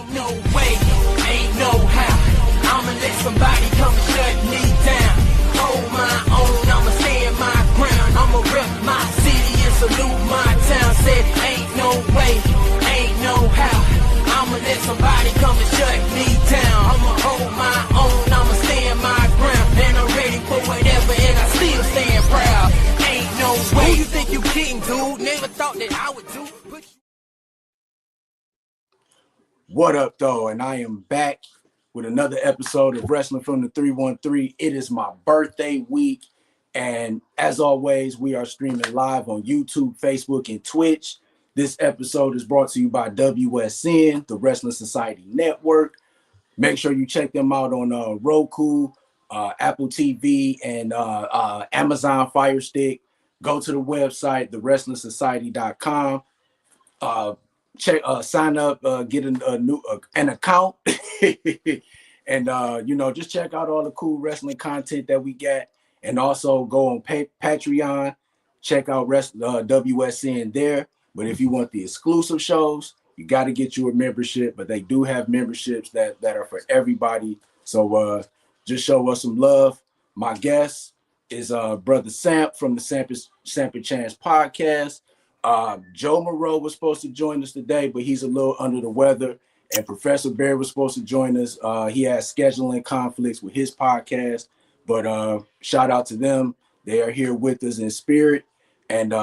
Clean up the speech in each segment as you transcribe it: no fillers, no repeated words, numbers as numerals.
Ain't no way, ain't no how. I'ma let somebody come and shut me down. Hold my own, I'ma stand my ground. I'ma rep my city and salute my town. Said ain't no way, ain't no how. I'ma let somebody come and shut me down. I'ma hold my own, I'ma stand my ground. And I'm ready for whatever, and I still stand proud. Ain't no way. Who you think you kidding, dude? Never thought that I would do. What up, though? And I am back with another episode of Wrestling from the 313. It is my birthday week. And as always, we are streaming live on YouTube, Facebook, and Twitch. This episode is brought to you by WSN, the Wrestling Society Network. Make sure you check them out on Roku, Apple TV, and Amazon Fire Stick. Go to the website, thewrestlingsociety.com. Sign up, get an account, and just check out all the cool wrestling content that we got, and also go on Patreon, check out WSN there. But if you want the exclusive shows, you got to get you a membership. But they do have memberships that are for everybody. So just show us some love. My guest is brother Samp from the Samp Chance Podcast. Joe Monroe was supposed to join us today, but he's a little under the weather. And Professor Bear was supposed to join us. He has scheduling conflicts with his podcast, but shout out to them. They are here with us in spirit. And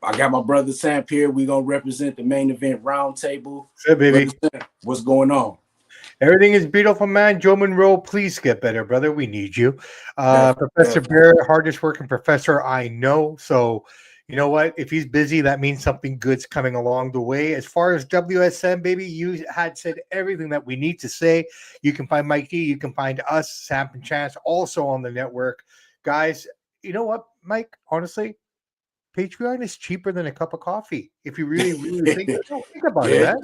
I got my brother Samp here. We're going to represent the Main Event Roundtable. Hey, baby. Samp, what's going on? Everything is beautiful, man. Joe Monroe, please get better, brother. We need you. Professor Bear, hardest working professor I know. So, you know what? If he's busy, that means something good's coming along the way. As far as WSN, baby, you had said everything that we need to say. You can find Mike D. You can find us, Samp Chance, also on the network. Guys, you know what, Mike? Honestly, Patreon is cheaper than a cup of coffee. If you really, really think about it, man.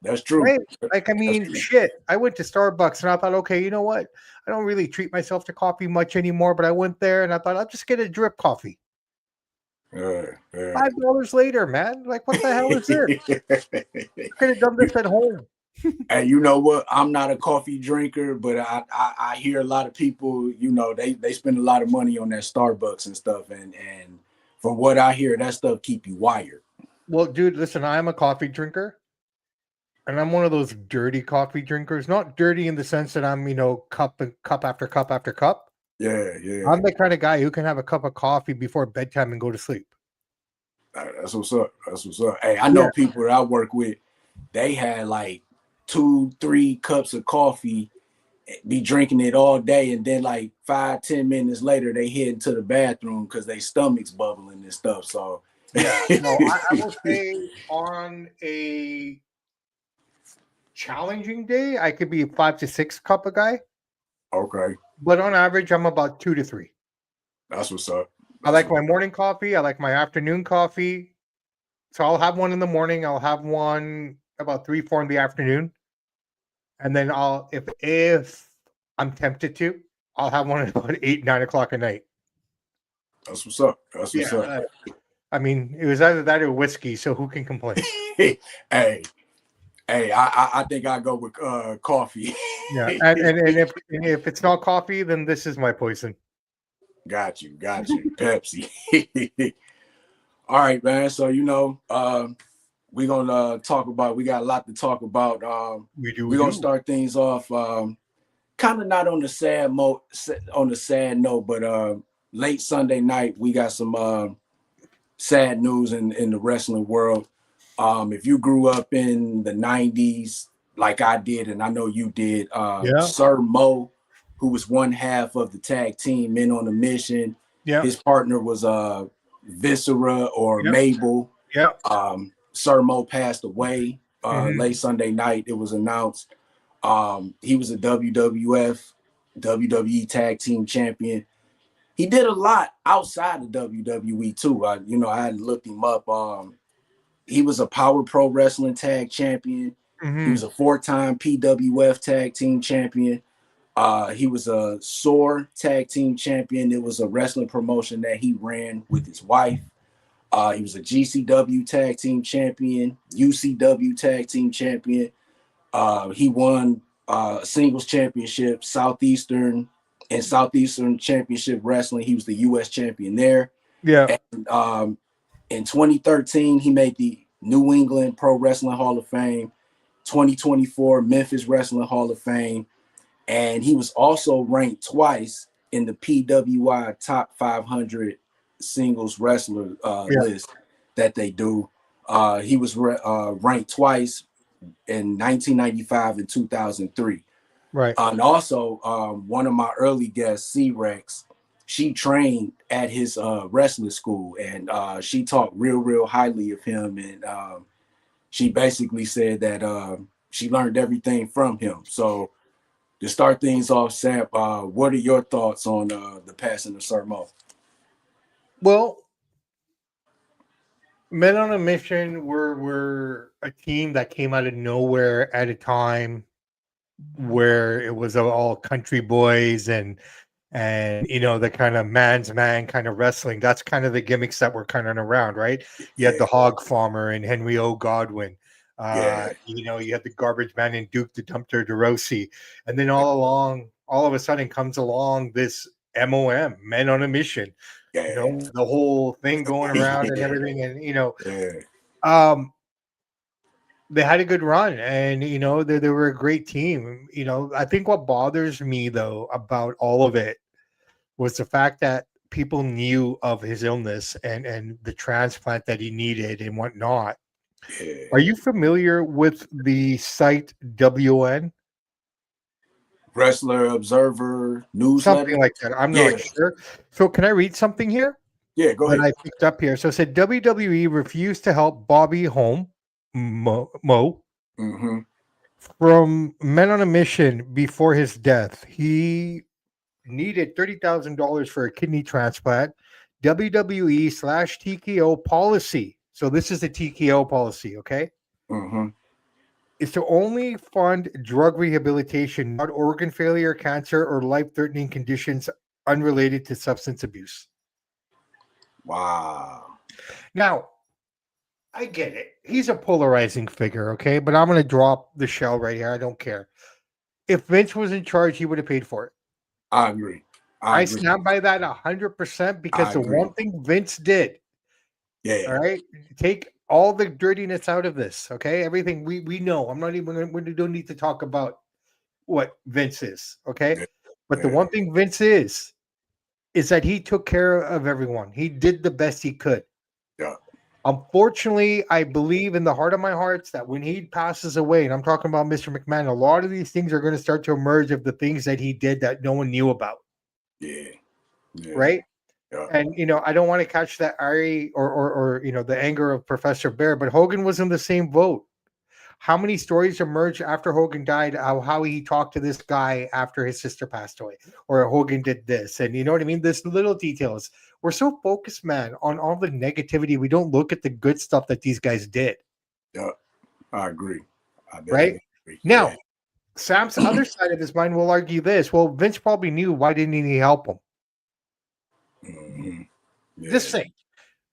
That's true. Right? Like, I mean, shit. I went to Starbucks and I thought, okay, you know what? I don't really treat myself to coffee much anymore, but I went there and I thought I'll just get a drip coffee. $5 later, man. Like, what the hell is this? I could have done this at home. And you know what? I'm not a coffee drinker, but I hear a lot of people, they spend a lot of money on that Starbucks and stuff. And from what I hear, that stuff keep you wired. Well, dude, listen, I'm a coffee drinker. And I'm one of those dirty coffee drinkers. Not dirty in the sense that I'm, cup after cup after cup. Yeah. I'm the kind of guy who can have a cup of coffee before bedtime and go to sleep. That's what's up. Hey, I know people that I work with, they had like 2-3 cups of coffee, be drinking it all day, and then like 5-10 minutes later, they head into the bathroom because their stomach's bubbling and stuff. So yeah, I will say on a challenging day, I could be a 5 to 6 cup of guy. Okay. But on average, I'm about 2 to 3. That's what's up. I like my morning coffee. I like my afternoon coffee. So I'll have one in the morning. I'll have one about 3-4 in the afternoon. And then if I'm tempted to, I'll have one at about 8-9 o'clock at night. That's what's up. I mean, it was either that or whiskey. So who can complain? Hey, I think I go with coffee. Yeah, and if it's not coffee, then this is my poison. Got you. Pepsi. All right, man. So we're gonna talk about. We got a lot to talk about. We're gonna start things off. Kind of not on the sad note, but late Sunday night we got some sad news in the wrestling world. If you grew up in the 90s like I did, and I know you did, Sir Mo, who was one half of the tag team Men on a Mission. Yeah. His partner was Viscera or Mabel. Yeah. Sir Mo passed away late Sunday night. It was announced. He was a WWE tag team champion. He did a lot outside of WWE too. I had looked him up. He was a Power Pro Wrestling tag champion. He was a 4-time PWF tag team champion. He was a SOAR tag team champion. It was a wrestling promotion that he ran with his wife. He was a GCW tag team champion, UCW tag team champion. He won singles championship, Southeastern Championship Wrestling. He was the U.S. champion there. Yeah. And in 2013, he made the New England Pro Wrestling Hall of Fame, 2024 Memphis Wrestling Hall of Fame, and he was also ranked twice in the PWI Top 500 Singles Wrestler list that they do. He was ranked twice in 1995 and 2003. Right. And also, one of my early guests, C-Rex, she trained at his wrestling school, and she talked real highly of him. And she basically said that she learned everything from him. So to start things off, Samp, what are your thoughts on the passing of Sir Mo? Well, Men on a Mission were a team that came out of nowhere at a time where it was all country boys and the kind of man's man kind of wrestling. That's kind of the gimmicks that were kind of around, right? You had the Hog Farmer and Henry O. Godwin. You had the Garbage Man and Duke the Dumpster DeRossi. And then all of a sudden comes along this MOM, Men on a Mission. The whole thing going around and everything. And, they had a good run, and they were a great team. I think what bothers me though about all of it was the fact that people knew of his illness and the transplant that he needed and whatnot. Are you familiar with the site WN? Wrestler Observer newsletter? Something like that. I'm not sure. So can I read something here? Yeah, go ahead. I picked up here. So it said WWE refused to help Bobby Mo from Men on a Mission before his death. He needed $30,000 for a kidney transplant. WWE/TKO policy. So this is the TKO policy, okay? Is to only fund drug rehabilitation, not organ failure, cancer, or life-threatening conditions unrelated to substance abuse. Wow. Now, I get it. He's a polarizing figure, okay? But I'm going to drop the shell right here. I don't care. If Vince was in charge, he would have paid for it. I agree. I stand by that 100% because the one thing Vince did, all right, take all the dirtiness out of this, okay? Everything we know. We don't need to talk about what Vince is, okay? But the one thing Vince is that he took care of everyone. He did the best he could. Yeah. Unfortunately, I believe in the heart of my hearts that when he passes away, and I'm talking about Mr. McMahon, a lot of these things are going to start to emerge of the things that he did that no one knew about. Yeah. Right? Yeah. And, I don't want to catch that ire or the anger of Professor Bear, but Hogan was in the same boat. How many stories emerged after Hogan died, how he talked to this guy after his sister passed away, or Hogan did this, and you know what I mean? There's little details. We're so focused, man, on all the negativity. We don't look at the good stuff that these guys did. Yeah, I agree. Right? Agree. Now, Sam's other side of his mind will argue this. Well, Vince probably knew. Why didn't he help him? Just saying.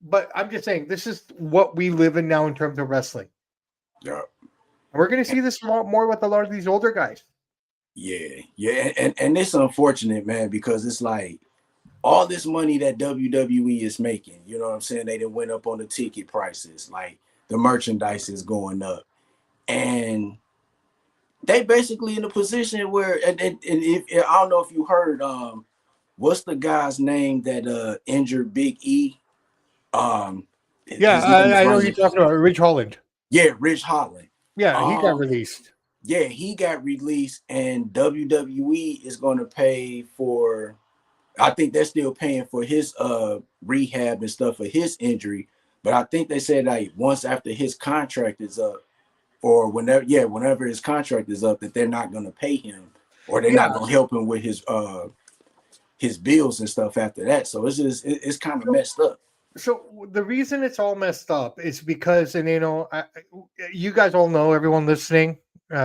But I'm just saying, this is what we live in now in terms of wrestling. Yeah. And we're going to see this a lot more with a lot of these older guys. Yeah. And it's unfortunate, man, because it's like all this money that WWE is making, you know what I'm saying? They done went up on the ticket prices, like the merchandise is going up. And they basically in a position where, and if I don't know if you heard, what's the guy's name that injured Big E? I know you're talking about Rich Holland. Yeah, Rich Holland. Yeah, he got released. Yeah, he got released, and WWE is going to pay for. I think they're still paying for his rehab and stuff for his injury, but I think they said like once after his contract is up, or whenever his contract is up, that they're not going to pay him, or they're not going to help him with his bills and stuff after that. So it's kind of messed up. So the reason it's all messed up is because, and you guys all know, everyone listening,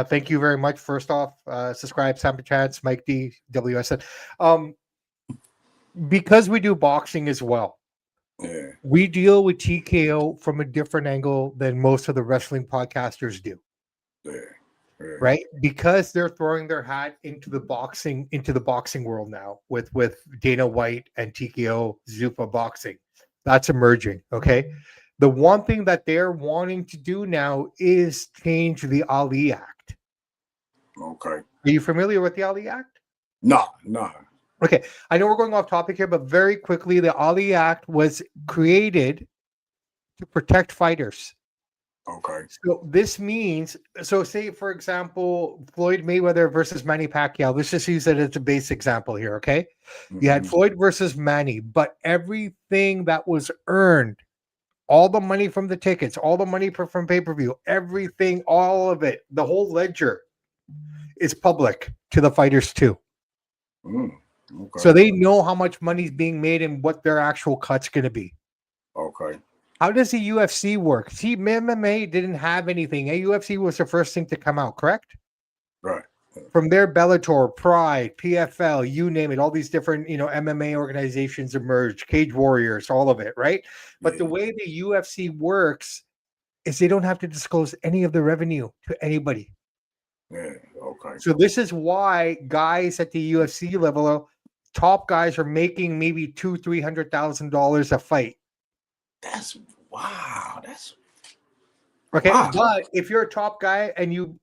thank you very much. First off, subscribe, Samp Chance, Mike D, WSN. Because we do boxing as well, Yeah. We deal with TKO from a different angle than most of the wrestling podcasters do. Yeah. Yeah. Right, because they're throwing their hat into the boxing world now with Dana White and TKO Zupa Boxing. That's emerging. Okay, the one thing that they're wanting to do now is change the Ali Act. Okay. Are you familiar with the Ali Act? No. Okay, I know we're going off topic here, but very quickly, the Ali Act was created to protect fighters. Okay. So this means, so say for example, Floyd Mayweather versus Manny Pacquiao. Let's just use it as a base example here, okay? You had Floyd versus Manny, but everything that was earned, all the money from the tickets, all the money from pay-per-view, everything, all of it, the whole ledger is public to the fighters too. Okay. So they know how much money's being made and what their actual cut's going to be. Okay. How does the UFC work? See, MMA didn't have anything. UFC was the first thing to come out, correct? Right. From there, Bellator, Pride, PFL, you name it, all these different, MMA organizations emerged, Cage Warriors, all of it, right? But the way the UFC works is they don't have to disclose any of the revenue to anybody. Yeah. Okay. So this is why guys at the UFC level, top guys are making maybe $200,000-$300,000 a fight. That's wow. That's okay. Wow. But if you're a top guy and you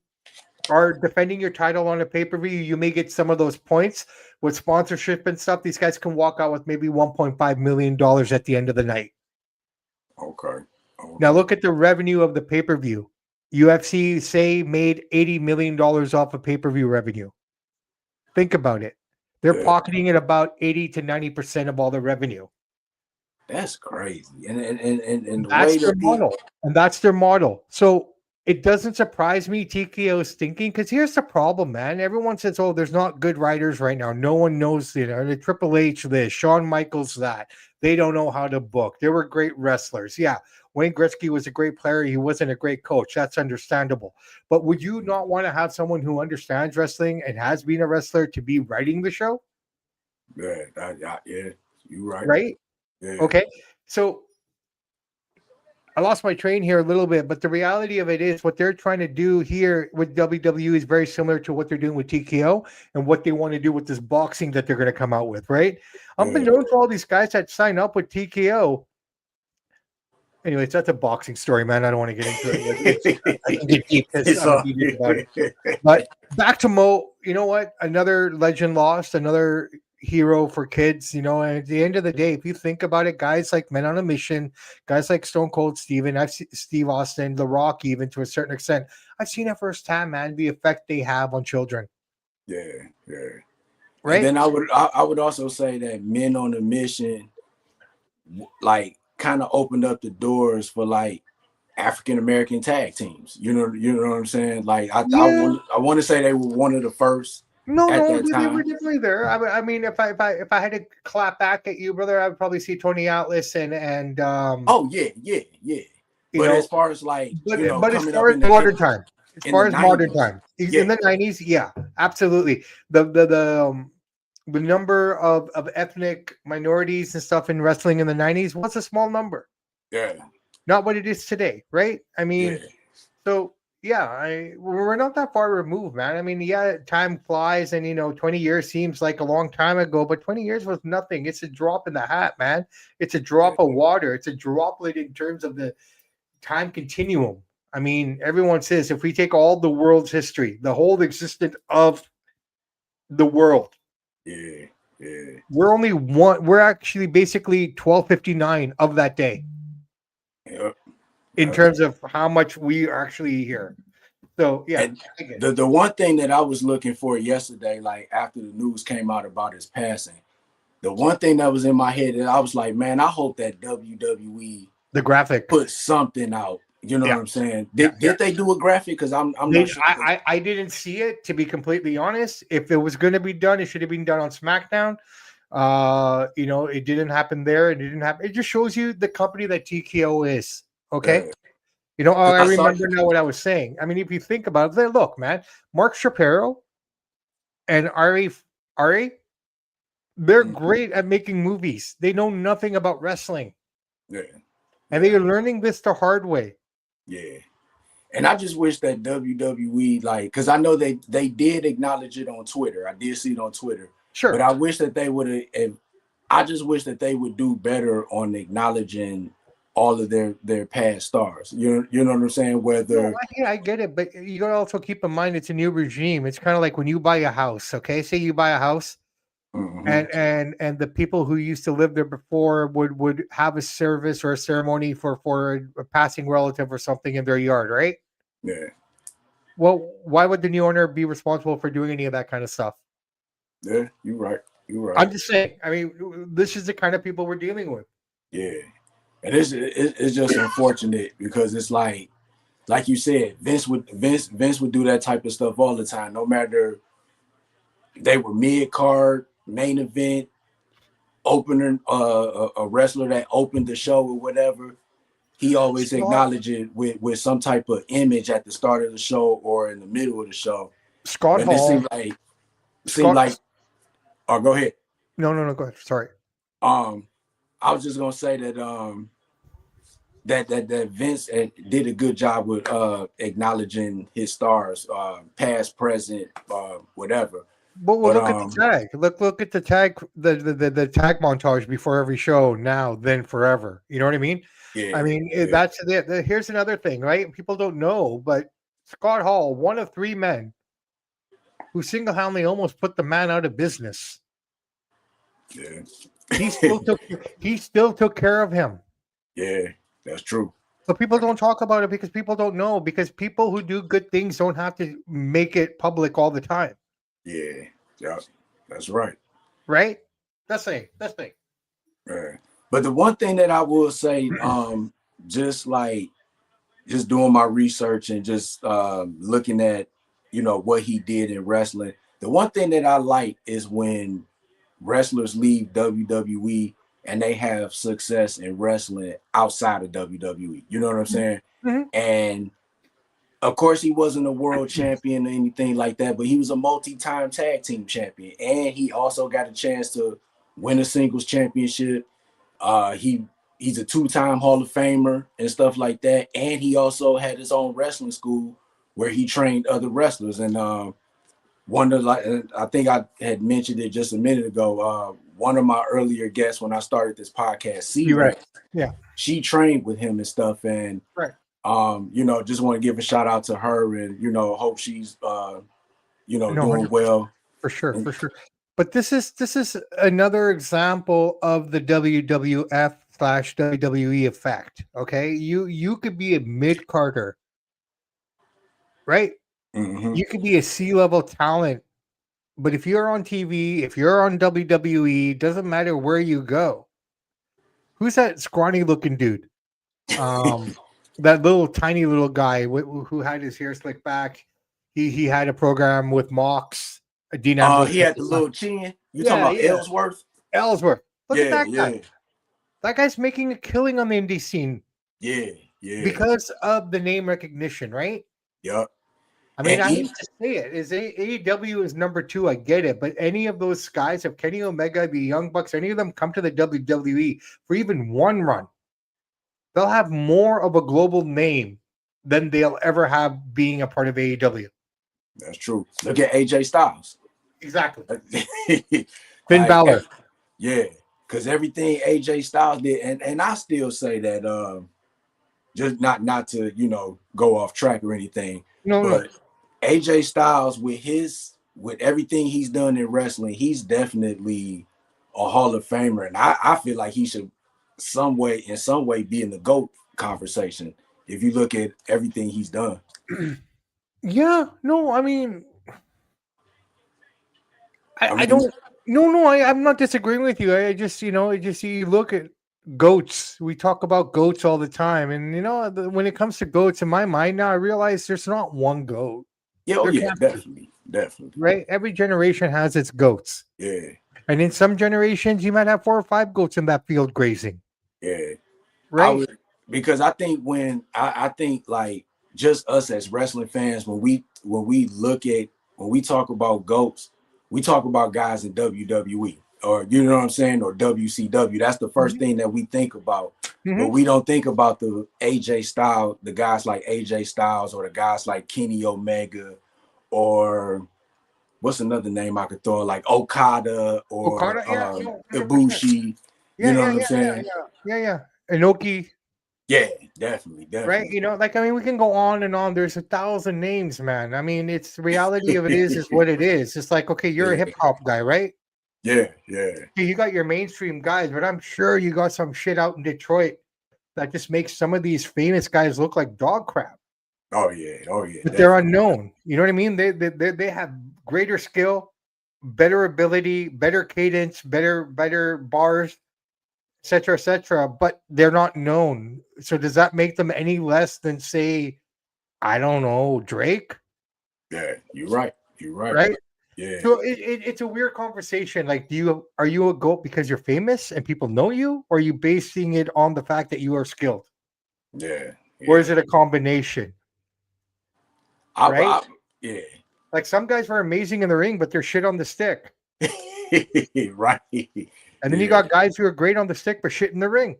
are defending your title on a pay-per-view, you may get some of those points with sponsorship and stuff. These guys can walk out with maybe $1.5 million at the end of the night. Okay. Now look at the revenue of the pay-per-view. UFC say made $80 million off of pay-per-view revenue. Think about it. They're pocketing at about 80 to 90% of all the revenue. That's crazy. And that's their model. And that's their model. So it doesn't surprise me TKO is thinking, because here's the problem, man. Everyone says, oh, there's not good writers right now. No one knows, the Triple H this, Shawn Michaels that. They don't know how to book. They were great wrestlers. Yeah, Wayne Gretzky was a great player. He wasn't a great coach. That's understandable. But would you not want to have someone who understands wrestling and has been a wrestler to be writing the show? Yeah, you're right. Right? Yeah. Okay, so I lost my train here a little bit, but the reality of it is what they're trying to do here with WWE is very similar to what they're doing with TKO and what they want to do with this boxing that they're going to come out with, right? I've been known to all these guys that sign up with TKO. Anyways, that's a boxing story, man. I don't want to get into it. I can get deep about it. But back to Mo, you know what? Another legend lost, another hero for kids, and at the end of the day, if you think about it, guys like Men on a Mission, guys like Stone Cold Steven, I've seen Steve Austin, The Rock, even to a certain extent, I've seen it firsthand, man, the effect they have on children. Yeah. Right. And then I would also say that Men on a Mission, like, kind of opened up the doors for like African American tag teams. You know what I'm saying? Like I want to say they were one of the first. No, they were definitely there. I mean, if I had to clap back at you, brother, I would probably see Tony Atlas and oh yeah. But as far as like, but as far as modern time, in the 90s, yeah, absolutely. The number of ethnic minorities and stuff in wrestling in the 90s was a small number. Yeah, not what it is today, right? I mean, so. Yeah, we're not that far removed, man. I mean, yeah, time flies, and 20 years seems like a long time ago, but 20 years was nothing. It's a drop in the hat, man. It's a drop of water. It's a droplet in terms of the time continuum. I mean, everyone says if we take all the world's history, the whole existence of the world, we're actually basically 1259 of that day. Yep. In terms of how much we are actually here. So, yeah. The one thing that I was looking for yesterday, like after the news came out about his passing, the one thing that was in my head, that I was like, man, I hope that WWE the graphic put something out. You know what I'm saying? Did they do a graphic? Because I'm not sure. I didn't see it, to be completely honest. If it was going to be done, it should have been done on SmackDown. It didn't happen there. It didn't happen. It just shows you the company that TKO is. Okay. I remember now what I was saying. I mean, if you think about it, look, man, Mark Shapiro and Ari, they're great at making movies. They know nothing about wrestling. Yeah. And they are learning this the hard way. Yeah. And I just wish that WWE, like, because I know they did acknowledge it on Twitter. I did see it on Twitter. Sure. But I wish that they would have, I just wish that they would do better on acknowledging all of their past stars. You know what I'm saying? Whether I get it, but you gotta also keep in mind it's a new regime. It's kind of like when you buy a house, okay? Say you buy a house, and the people who used to live there before would have a service or a ceremony for a passing relative or something in their yard, right? Yeah. Well, why would the new owner be responsible for doing any of that kind of stuff? Yeah, you're right. You're right. I'm just saying. I mean, this is the kind of people we're dealing with. Yeah. And it's just unfortunate because it's like you said, Vince would do that type of stuff all the time, no matter they were mid card, main event, opener, a wrestler that opened the show or whatever. He always acknowledged it with some type of image at the start of the show or in the middle of the show. Scott And Hall. it seemed like. Oh, go ahead. No, go ahead. Sorry. I was just gonna say that that Vince did a good job with acknowledging his stars, past, present, whatever. But look at the tag. Look at the tag, the tag montage before every show. Now, then, forever. You know what I mean? Yeah. I mean, that's it. Here's another thing, right? People don't know, but Scott Hall, one of 3 men who single-handedly almost put the man out of business. Yeah. He still took care of him. Yeah, that's true. So people don't talk about it because people don't know, because people who do good things don't have to make it public all the time. Yeah, that's right. Right? That's it. Yeah. But the one thing that I will say, just doing my research and just looking at, what he did in wrestling, the one thing that I like is when wrestlers leave WWE and they have success in wrestling outside of WWE. You know what I'm saying? Mm-hmm. And of course, he wasn't a world champion or anything like that, but he was a multi-time tag team champion. And he also got a chance to win a singles championship. He's a 2-time Hall of Famer and stuff like that. And he also had his own wrestling school where he trained other wrestlers. And I think I had mentioned it just a minute ago. One of my earlier guests when I started this podcast, right. Yeah, she trained with him and stuff. And right. Just want to give a shout out to her and hope she's doing well. For sure. But this is another example of the WWF/WWE effect. Okay, you could be a mid-carder, right? Mm-hmm. You could be a C-level talent, but if you're on TV, if you're on WWE, doesn't matter where you go. Who's that scrawny-looking dude? That tiny little guy who had his hair slicked back. He had a program with Mox. Dean Ambrose. He had the little chin. You talking about Ellsworth? Ellsworth. Look at that guy. Yeah. That guy's making a killing on the indie scene. Yeah. Because of the name recognition, right? Yep. I mean, I hate to say it. AEW is number 2. I get it, but any of those guys, if Kenny Omega, the Young Bucks, any of them come to the WWE for even one run, they'll have more of a global name than they'll ever have being a part of AEW. That's true. Look at AJ Styles. Exactly. Finn Balor. Yeah, because everything AJ Styles did, and I still say that just not to go off track or anything. But AJ Styles with everything he's done in wrestling, he's definitely a Hall of Famer, and I feel like he should in some way be in the GOAT conversation if you look at everything he's done. Yeah, no, I mean, I don't. No, I'm not disagreeing with you. I just, you look at goats. We talk about goats all the time, and when it comes to goats, in my mind now, I realize there's not one goat. Yeah, definitely. Right, every generation has its goats. Yeah, and in some generations, you might have 4 or 5 goats in that field grazing. Yeah, right. Because I think I think like just us as wrestling fans, when we talk about GOATs, we talk about guys in WWE. or you know what I'm saying, or WCW. That's the first thing that we think about. But we don't think about the AJ Styles, the guys like AJ Styles, or the guys like Kenny Omega, or what's another name I could throw, like Okada or Okada, yeah, no, 100%. Ibushi. Yeah, You know yeah, what I'm yeah, yeah, saying? yeah. Inoki, Yeah, definitely, right? definitely. You know, like I mean, we can go on and on. There's 1,000 names, man. I mean, it's the reality of it is what it is. It's like, okay, you're a hip hop guy, right? Yeah. You got your mainstream guys, but I'm sure you got some shit out in Detroit that just makes some of these famous guys look like dog crap. Oh yeah, But they're definitely. unknown. You know what I mean? They have greater skill, better ability, better cadence, better bars, etc., etc. But they're not known. So does that make them any less than, say, I don't know, Drake? Yeah, you're right. You're right. Right? Yeah, So it's a weird conversation. Like, are you a GOAT because you're famous and people know you, or are you basing it on the fact that you are skilled, yeah. or is it a combination? Right? Yeah. Like some guys are amazing in the ring, but they're shit on the stick. Right. And then you got guys who are great on the stick but shit in the ring.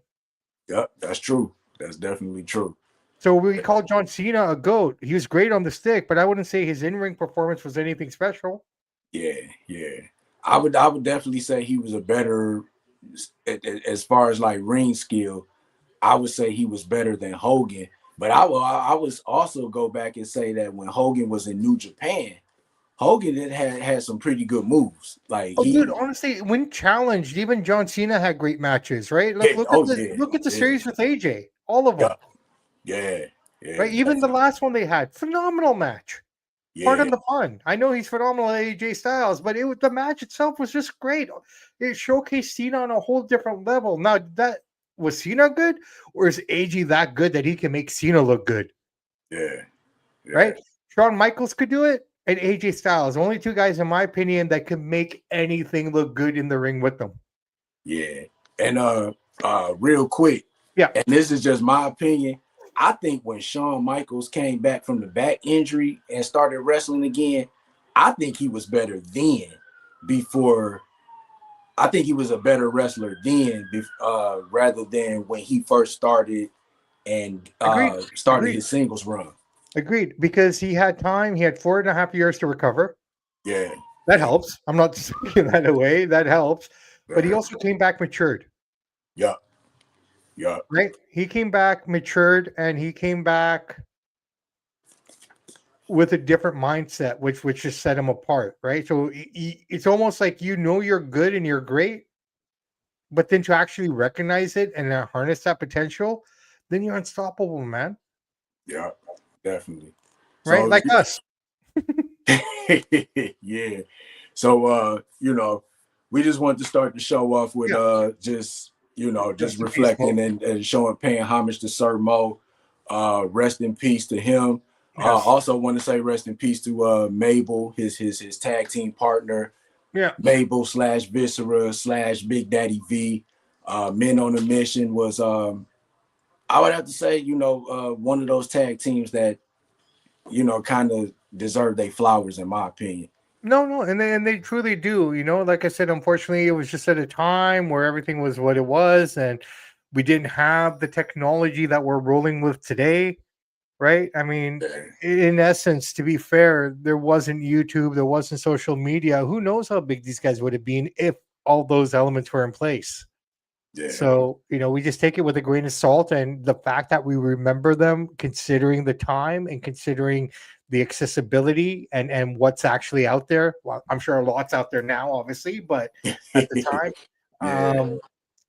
Yep, that's true. That's definitely true. So we call John Cena a GOAT. He was great on the stick, but I wouldn't say his in-ring performance was anything special. Yeah. I would definitely say he was a better, as far as like ring skill. I would say he was better than Hogan. But I was also go back and say that when Hogan was in New Japan, Hogan had some pretty good moves. Like Dude, honestly, when challenged, even John Cena had great matches, right? Look at the series with AJ, all of them. Yeah. Right? Even the last one they had, phenomenal match. Pardon the pun. I know he's phenomenal at AJ Styles, but the match itself was just great. It showcased Cena on a whole different level. Now, that was Cena good, or is AJ that good that he can make Cena look good? Yeah. Right? Shawn Michaels could do it, and AJ Styles. Only two guys, in my opinion, that could make anything look good in the ring with them. Yeah. And real quick, and this is just my opinion, I think when Shawn Michaels came back from the back injury and started wrestling again, I think he was better then. I think he was a better wrestler then, rather than when he first started and started his singles run. Agreed, because he had time. He had 4.5 years to recover. Yeah. That helps. I'm not taking that away. That helps. But he also came back matured. Yeah. Right? He came back matured, and he came back with a different mindset, which just set him apart, right? So it's almost like you're good and you're great, but then to actually recognize it and harness that potential, then you're unstoppable, man. Yeah, definitely. Right? So, like us. Yeah. So we just wanted to start the show off with just reflecting and showing, paying homage to Sir Mo. Rest in peace to him. Yes. Also want to say rest in peace to Mabel, his tag team partner. Yeah. Mabel / Viscera / Big Daddy V. Men on a Mission was I would have to say, one of those tag teams that, kind of deserve their flowers, in my opinion. No, and they truly do. Like I said, unfortunately, it was just at a time where everything was what it was, and we didn't have the technology that we're rolling with today, right? I mean, in essence, to be fair, there wasn't YouTube, there wasn't social media. Who knows how big these guys would have been if all those elements were in place? Yeah. So, we just take it with a grain of salt, and the fact that we remember them, considering the time and considering the accessibility and what's actually out there. Well, I'm sure a lot's out there now, obviously, but at the time,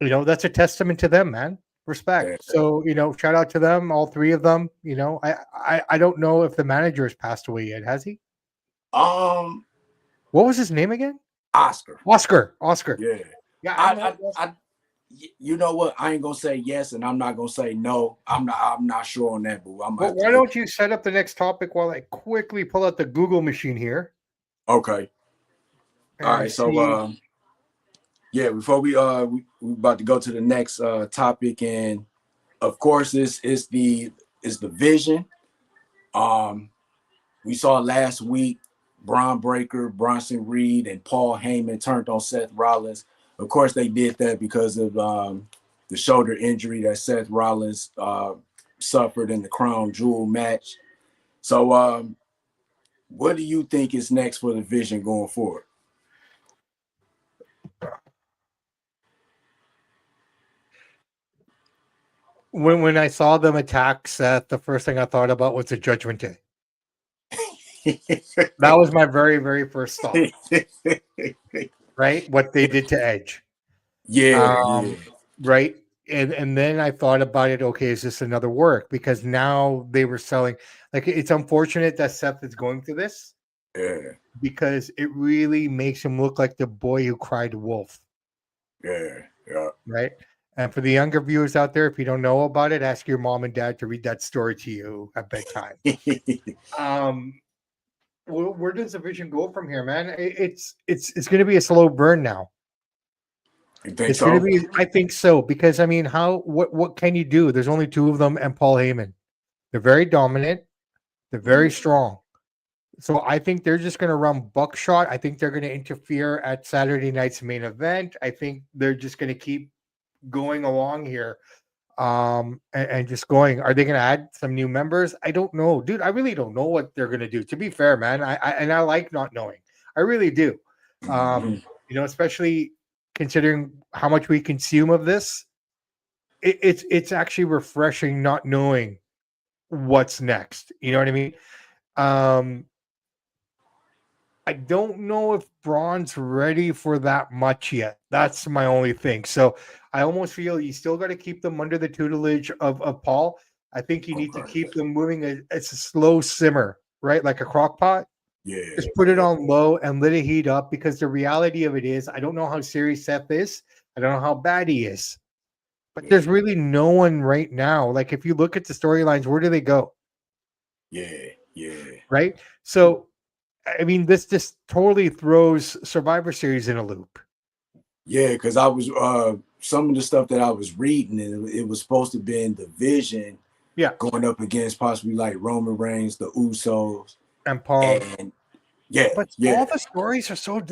that's a testament to them, man. Respect. Yeah. So, shout out to them, all three of them. I don't know if the manager has passed away yet. Has he? What was his name again? Oscar. Yeah. You know what? I ain't gonna say yes, and I'm not gonna say no. I'm not sure on that, boo. Why don't you set up the next topic while I quickly pull out the Google machine here? Okay. All right. So before we about to go to the next topic, and of course is the Vision. We saw last week Braun Breaker, Bronson Reed, and Paul Heyman turned on Seth Rollins. Of course, they did that because of the shoulder injury that Seth Rollins suffered in the Crown Jewel match. So, what do you think is next for the Vision going forward? When I saw them attack Seth, the first thing I thought about was the Judgment Day. That was my very, very first thought. Right? What they did to Edge. Yeah. Right. And then I thought about it. Okay, is this another work? Because now they were selling. Like, it's unfortunate that Seth is going through this. Yeah. Because it really makes him look like the boy who cried wolf. Yeah. Right. And for the younger viewers out there, if you don't know about it, ask your mom and dad to read that story to you at bedtime. Where does the Vision go from here, man? It's going to be a slow burn now. You think It's so? going to be. I think so, because I mean, what can you do? There's only two of them and Paul Heyman. They're very dominant. They're very strong. So I think they're just going to run buckshot. I think they're going to interfere at Saturday night's main event. I think they're just going to keep going along here, and just going. Are they going to add some new members? I don't know, dude. I really don't know what they're going to do. To be fair, man, I like not knowing. I really do. Especially considering how much we consume of this. It's actually refreshing not knowing what's next. You know what I mean? I don't know if Braun's ready for that much yet. That's my only thing. So I almost feel you still got to keep them under the tutelage of Paul. I think you need to keep them moving. It's a slow simmer, right? Like a crock pot. Yeah. Just put it on low and let it heat up, because the reality of it is, I don't know how serious Seth is. I don't know how bad he is. But there's really no one right now. Like, if you look at the storylines, where do they go? Yeah. Right? So, I mean, this just totally throws Survivor Series in a loop. Yeah, because I was some of the stuff that I was reading, and it was supposed to be in the Vision, going up against possibly like Roman Reigns, the Usos, and Paul. And but all the stories are so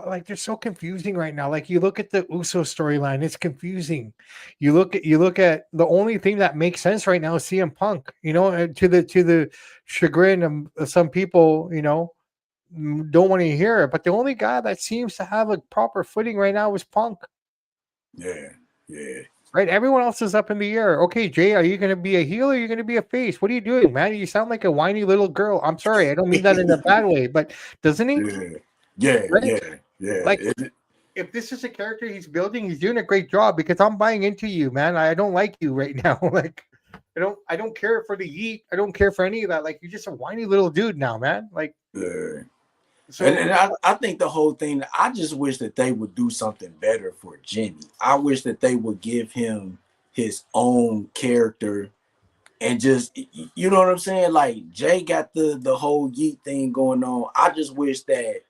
like they're so confusing right now. Like, you look at the Uso storyline, it's confusing. You look at the only thing that makes sense right now is CM Punk. To the chagrin of some people, don't want to hear it, but the only guy that seems to have a proper footing right now is Punk. Yeah. Right, everyone else is up in the air. Okay, Jay, are you going to be a heel or are you going to be a face? What are you doing, man? You sound like a whiny little girl. I'm sorry, I don't mean that in a bad way, but doesn't he? Yeah. Like, if this is a character he's building, he's doing a great job, because I'm buying into you, man. I don't like you right now. Like, I don't care for the yeet. I don't care for any of that. Like, you're just a whiny little dude now, man. Like, So, and I think the whole thing, I just wish that they would do something better for Jimmy. I wish that they would give him his own character and just, you know what I'm saying? Like, Jay got the whole yeet thing going on. I just wish that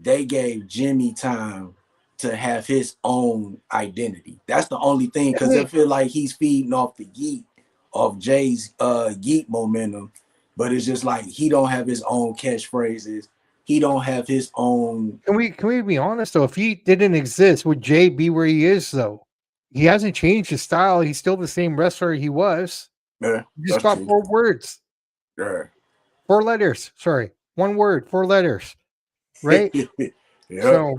they gave Jimmy time to have his own identity. That's the only thing, because I feel like he's feeding off the yeet, off Jay's yeet momentum, but it's just like he don't have his own catchphrases. He don't have his own. Can we be honest though? If he didn't exist, would Jay be where he is though? He hasn't changed his style. He's still the same wrestler he was. Yeah, he just got 4 words. Yeah. 4 letters. Sorry. 1 word, 4 letters. Right? Yeah. So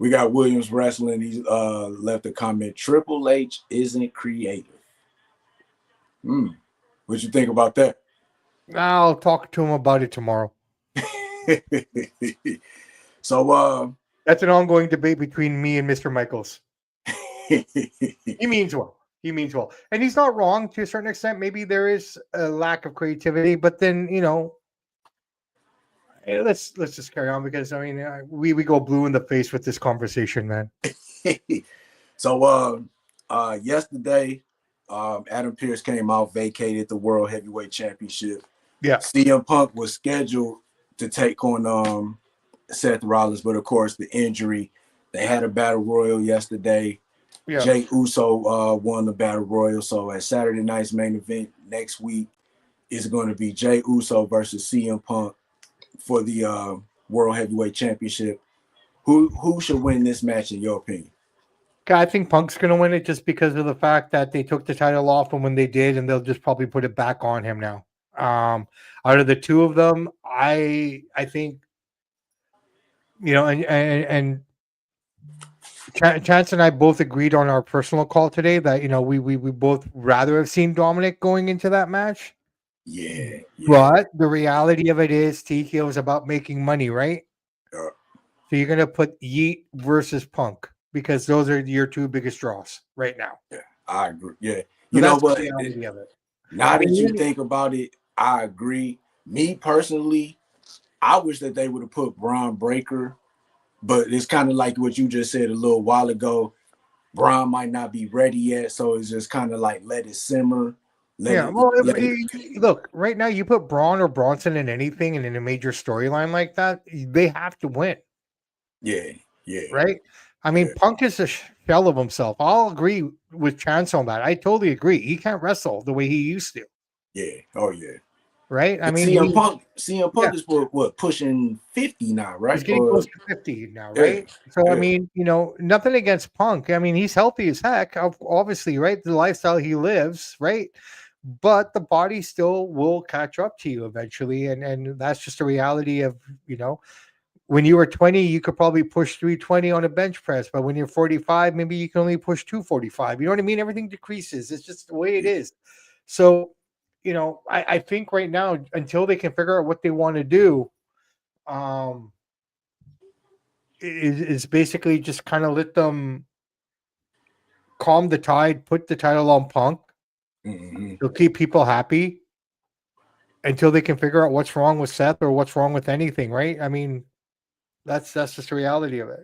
we got Williams Wrestling. He's left a comment. Triple H isn't creative. What you think about that? I'll talk to him about it tomorrow. So that's an ongoing debate between me and Mr. Michaels. He means well. And he's not wrong to a certain extent. Maybe there is a lack of creativity, but then, let's just carry on, because I mean, we go blue in the face with this conversation, man. So yesterday, Adam Pearce came out, vacated the World Heavyweight Championship. Yeah. CM Punk was scheduled to take on Seth Rollins, but of course the injury. They had a battle royal yesterday. Yeah. Jey Uso won the battle royal. So at Saturday night's main event next week is going to be Jey Uso versus CM Punk for the World Heavyweight Championship. Who should win this match in your opinion? I think Punk's going to win it just because of the fact that they took the title off him when they did, and they'll just probably put it back on him now. Out of the two of them, I think, and Chance and I both agreed on our personal call today that we both rather have seen Dominic going into that match. Yeah. But the reality of it is TKO is about making money, right? Yeah. So you're going to put Yeet versus Punk because those are your two biggest draws right now. Yeah, I agree. Yeah. So that's the reality of it. Now that you think about it, I agree. Me personally, I wish that they would have put Braun Breaker, but it's kind of like what you just said a little while ago. Braun might not be ready yet, so it's just kind of like let it simmer. Look, right now you put Braun or Bronson in anything and in a major storyline like that, they have to win. Yeah. Right? I mean, Punk is a shell of himself. I'll agree with Chance on that. I totally agree. He can't wrestle the way he used to. Yeah. Oh, yeah. Right? I mean, CM Punk is what pushing 50 now, right? He's getting close to 50 now, right? So, I mean, nothing against Punk. I mean, he's healthy as heck, obviously, right? The lifestyle he lives, right? But the body still will catch up to you eventually. And that's just a reality of, when you were 20, you could probably push 320 on a bench press. But when you're 45, maybe you can only push 245. You know what I mean? Everything decreases. It's just the way it is. So, I think right now, until they can figure out what they want to do, is basically just kind of let them calm the tide, put the title on Punk. Mm-hmm. They'll keep people happy until they can figure out what's wrong with Seth or what's wrong with anything, right? I mean, that's just the reality of it.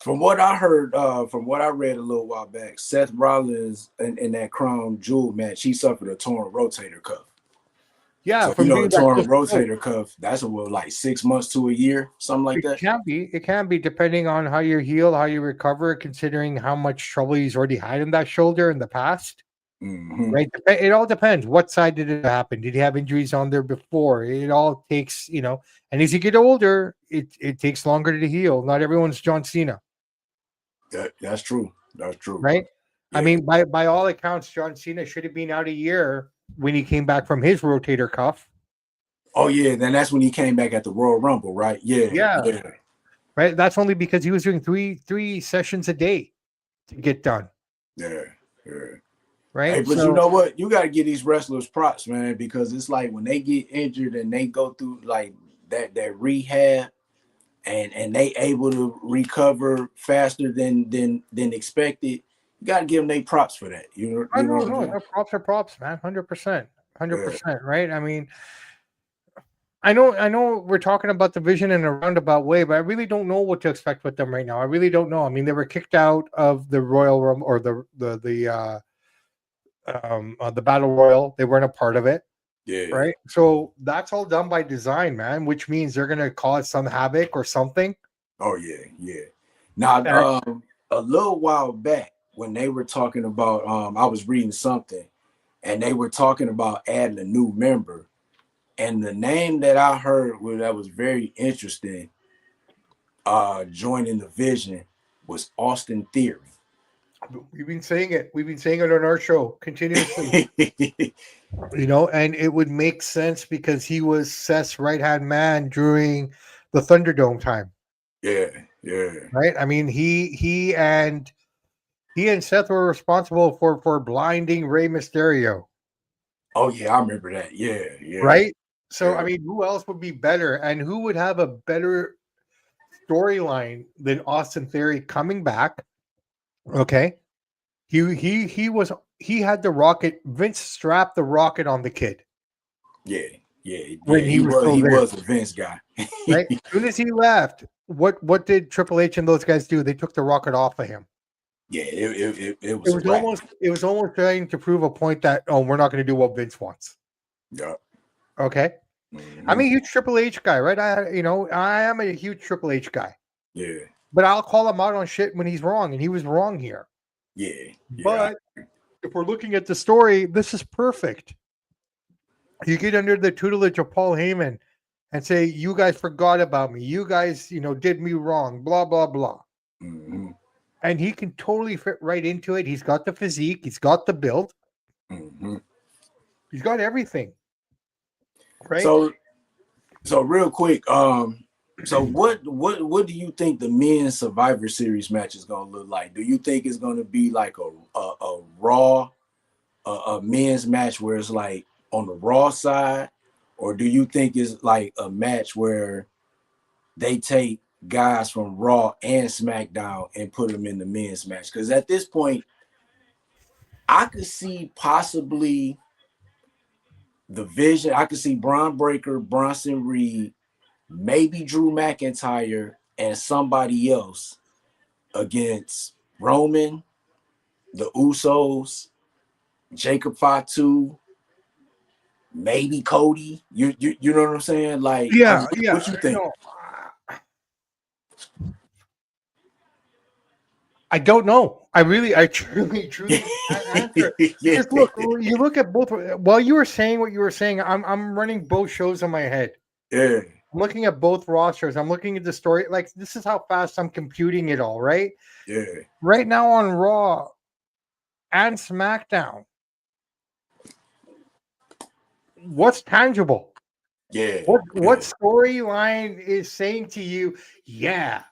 From what I heard, from what I read a little while back, Seth Rollins in that Crown Jewel match, he suffered a torn rotator cuff. Yeah, so, a torn rotator cuff, that's like 6 months to a year, something like that. It can be depending on how you heal, how you recover, considering how much trouble he's already had in that shoulder in the past. Mm-hmm. Right? It all depends. What side did it happen? Did he have injuries on there before? It all takes, and as you get older, it takes longer to heal. Not everyone's John Cena. That's true. That's true. Right? Yeah. I mean, by all accounts, John Cena should have been out a year when he came back from his rotator cuff. Oh, yeah. Then that's when he came back at the Royal Rumble, right? Yeah. Right? That's only because he was doing three sessions a day to get done. Yeah. Right? Hey, but you know what? You got to give these wrestlers props, man, because it's like when they get injured and they go through like that rehab and they able to recover faster than expected, you got to give them their props for that. Props are props, man. 100%. Right? I mean, I know we're talking about the vision in a roundabout way, but I really don't know what to expect with them right now. I really don't know. I mean, they were kicked out of the Royal Rumble or the Battle Royal. They weren't a part of it. Yeah. Right. So that's all done by design, man, which means they're going to cause some havoc or something. Oh, yeah. Now, a little while back when they were talking about, I was reading something and they were talking about adding a new member. And the name that I heard that was very interesting, joining the vision, was Austin Theory. We've been saying it. We've been saying it on our show continuously. And it would make sense because he was Seth's right-hand man during the Thunderdome time. Yeah. Right? I mean, he and Seth were responsible for blinding Rey Mysterio. Oh, yeah, I remember that. Yeah. Right? So, I mean, who else would be better? And who would have a better storyline than Austin Theory coming back? Okay. He had the rocket. Vince strapped the rocket on the kid. Yeah. When he was a Vince guy. Right? As soon as he left, what did Triple H and those guys do? They took the rocket off of him. Yeah, it was almost trying to prove a point that we're not going to do what Vince wants. Yeah. Okay. Mm-hmm. I'm a huge Triple H guy, right? I am a huge Triple H guy. Yeah. But I'll call him out on shit when he's wrong, and he was wrong here. Yeah. But if we're looking at the story, this is perfect. You get under the tutelage of Paul Heyman, and say, "You guys forgot about me. You guys, did me wrong." Blah blah blah. Mm-hmm. And he can totally fit right into it. He's got the physique. He's got the build. Mm-hmm. He's got everything. Right. So real quick, so what do you think the men's Survivor Series match is gonna look like? Do you think it's gonna be like a Raw, a men's match where it's like on the Raw side, or do you think it's like a match where they take guys from Raw and SmackDown and put them in the men's match? Because at this point, I could see possibly the Vision. I could see Braun Breaker, Bronson Reed, maybe Drew McIntyre, and somebody else against Roman, the Usos, Jacob Fatu, maybe Cody. You know what I'm saying? Like, Yeah. what you think? I don't know. I truly can't answer. Because look, you look at both. While you were saying what you were saying, I'm running both shows in my head. Yeah. I'm looking at both rosters. I'm looking at the story. Like, this is how fast I'm computing it all, right? Yeah. Right now on Raw and SmackDown, what's tangible? Yeah. What storyline is saying to you, yeah,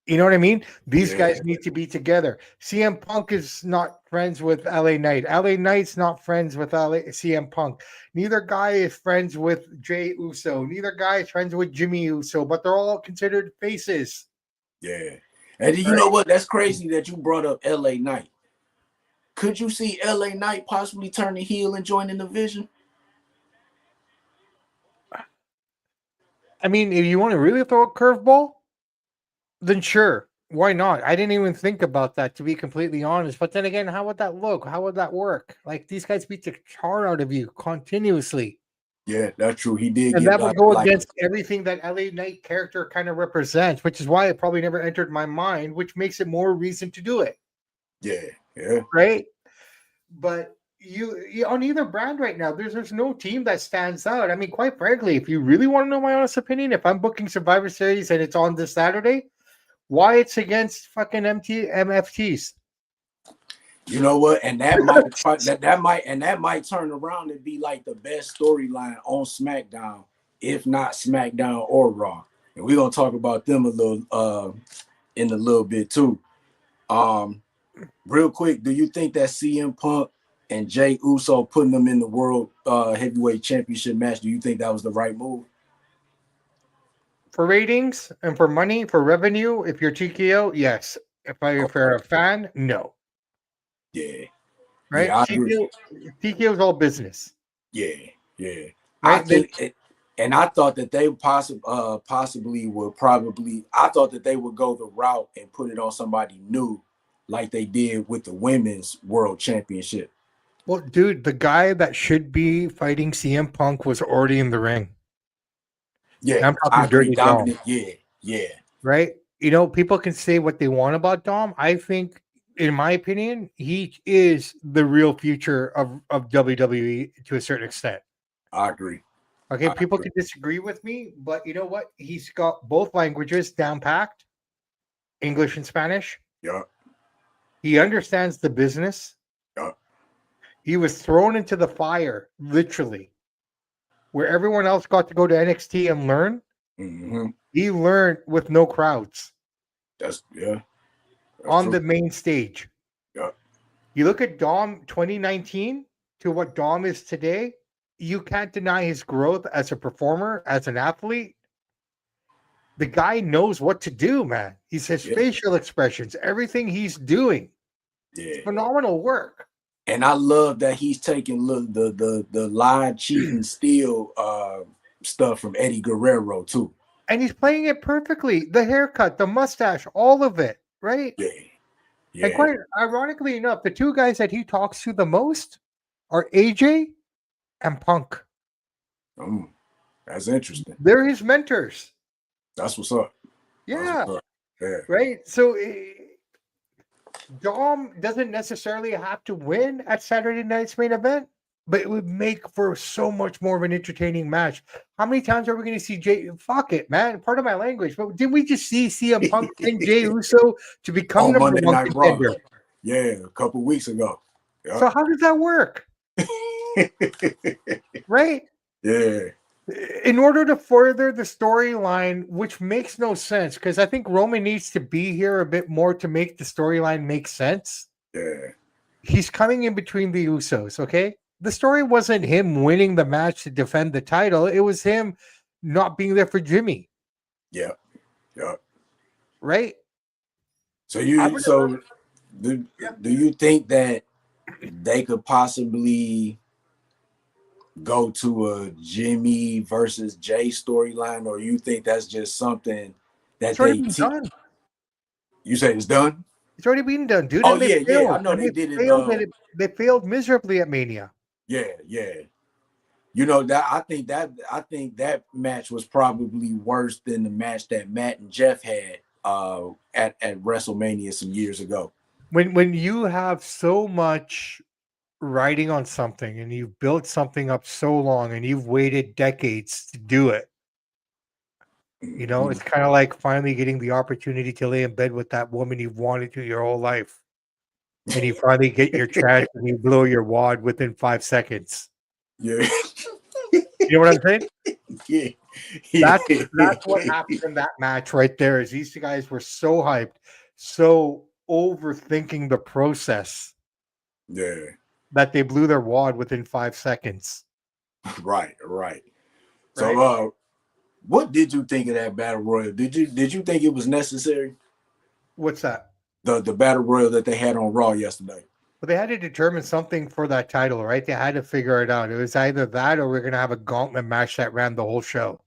you know what I mean? These guys need to be together. CM Punk is not friends with LA Knight. LA Knight's not friends with CM Punk. Neither guy is friends with Jay Uso. Neither guy is friends with Jimmy Uso, but they're all considered faces. Yeah. And you know what? That's crazy that you brought up LA Knight. Could you see LA Knight possibly turning heel and joining the Vision? I mean, if you want to really throw a curveball, then sure. Why not? I didn't even think about that, to be completely honest. But then again, how would that look? How would that work? Like, these guys beat the tar out of you continuously. Yeah, that's true. He did, and that would go against everything that LA Knight character kind of represents, which is why it probably never entered my mind, which makes it more reason to do it. Yeah. Right. But you on either brand right now, there's no team that stands out. I mean, quite frankly, if you really want to know my honest opinion, if I'm booking Survivor Series and it's on this Saturday, why it's against fucking MFTs? You know what? And that might turn around and be like the best storyline on SmackDown, if not SmackDown or Raw. And we're gonna talk about them a little in a little bit too. Real quick, do you think that CM Punk and Jay Uso putting them in the World Heavyweight Championship match, do you think that was the right move? For ratings and for money, for revenue, if you're TKO, yes. If you're a fan, no. Yeah. Right? Yeah, TKO is all business. Yeah. Right? I thought that they possibly would probably. I thought that they would go the route and put it on somebody new, like they did with the Women's World Championship. Well, dude, the guy that should be fighting CM Punk was already in the ring. Yeah, I agree. Dominant. Yeah. Right? People can say what they want about Dom. I think, in my opinion, he is the real future of WWE to a certain extent. I agree. Okay, people can disagree with me, but you know what? He's got both languages down packed, English and Spanish. Yeah. He understands the business. Yeah. He was thrown into the fire, literally, where everyone else got to go to NXT and learn. Mm-hmm. He learned with no crowds. That's on the main stage. Yeah. You look at Dom 2019 to what Dom is today, you can't deny his growth as a performer, as an athlete. The guy knows what to do, man. He says facial expressions, everything he's doing. Yeah. Phenomenal work. And I love that he's taking the live cheating steal stuff from Eddie Guerrero too. And he's playing it perfectly. The haircut, the mustache, all of it, right? Yeah. And quite ironically enough, the two guys that he talks to the most are AJ and Punk. That's interesting. They're his mentors. That's what's up. Yeah. What's up. Yeah. Right? So Dom doesn't necessarily have to win at Saturday night's main event, but it would make for so much more of an entertaining match. How many times are we going to see Jay? Fuck it, man. Part of my language. But didn't we just see CM Punk and Jay Uso to become On number Monday one Night Raw. contender? Yeah, a couple weeks ago. Yep. So how does that work? Right? Yeah. In order to further the storyline, which makes no sense, because I think Roman needs to be here a bit more to make the storyline make sense. Yeah. He's coming in between the Usos, okay? The story wasn't him winning the match to defend the title. It was him not being there for Jimmy. Yep. Yep. Right? So do you think that they could possibly go to a Jimmy versus Jay storyline, or you think that's just something that It's already been done. You say it's done? It's already been done, dude. Oh, And they yeah, failed. I know And they did it. They failed miserably at Mania. Yeah. You know that I think that match was probably worse than the match that Matt and Jeff had at WrestleMania some years ago. When you have so much writing on something and you've built something up so long and you've waited decades to do it, you know, it's kind of like finally getting the opportunity to lay in bed with that woman you've wanted to your whole life. And you finally get your chance and you blow your wad within 5 seconds. Yeah. You know what I'm saying? Yeah. That's what happened in that match right there. Is these guys were so hyped, so overthinking the process. Yeah. That they blew their wad within 5 seconds. Right. So what did you think of that battle royal? Did you think it was necessary? What's that? The battle royal that they had on Raw yesterday. But they had to determine something for that title, right? They had to figure it out. It was either that or we're gonna have a gauntlet match that ran the whole show.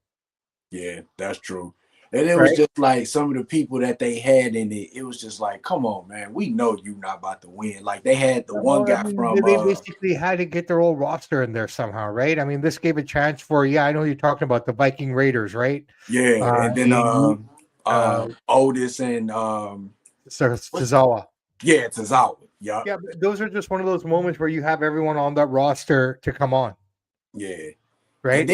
Yeah, that's true. And it was just like some of the people that they had in it. It was just like, come on, man, we know you're not about to win. Like they had the one guy from. They basically had to get their old roster in there somehow, right? I mean, this gave a chance for. Yeah, I know you're talking about the Viking Raiders, right? Yeah, and then Otis and Tozawa. Yeah, Tozawa. Yeah. Yeah, but those are just one of those moments where you have everyone on that roster to come on. Yeah. Right.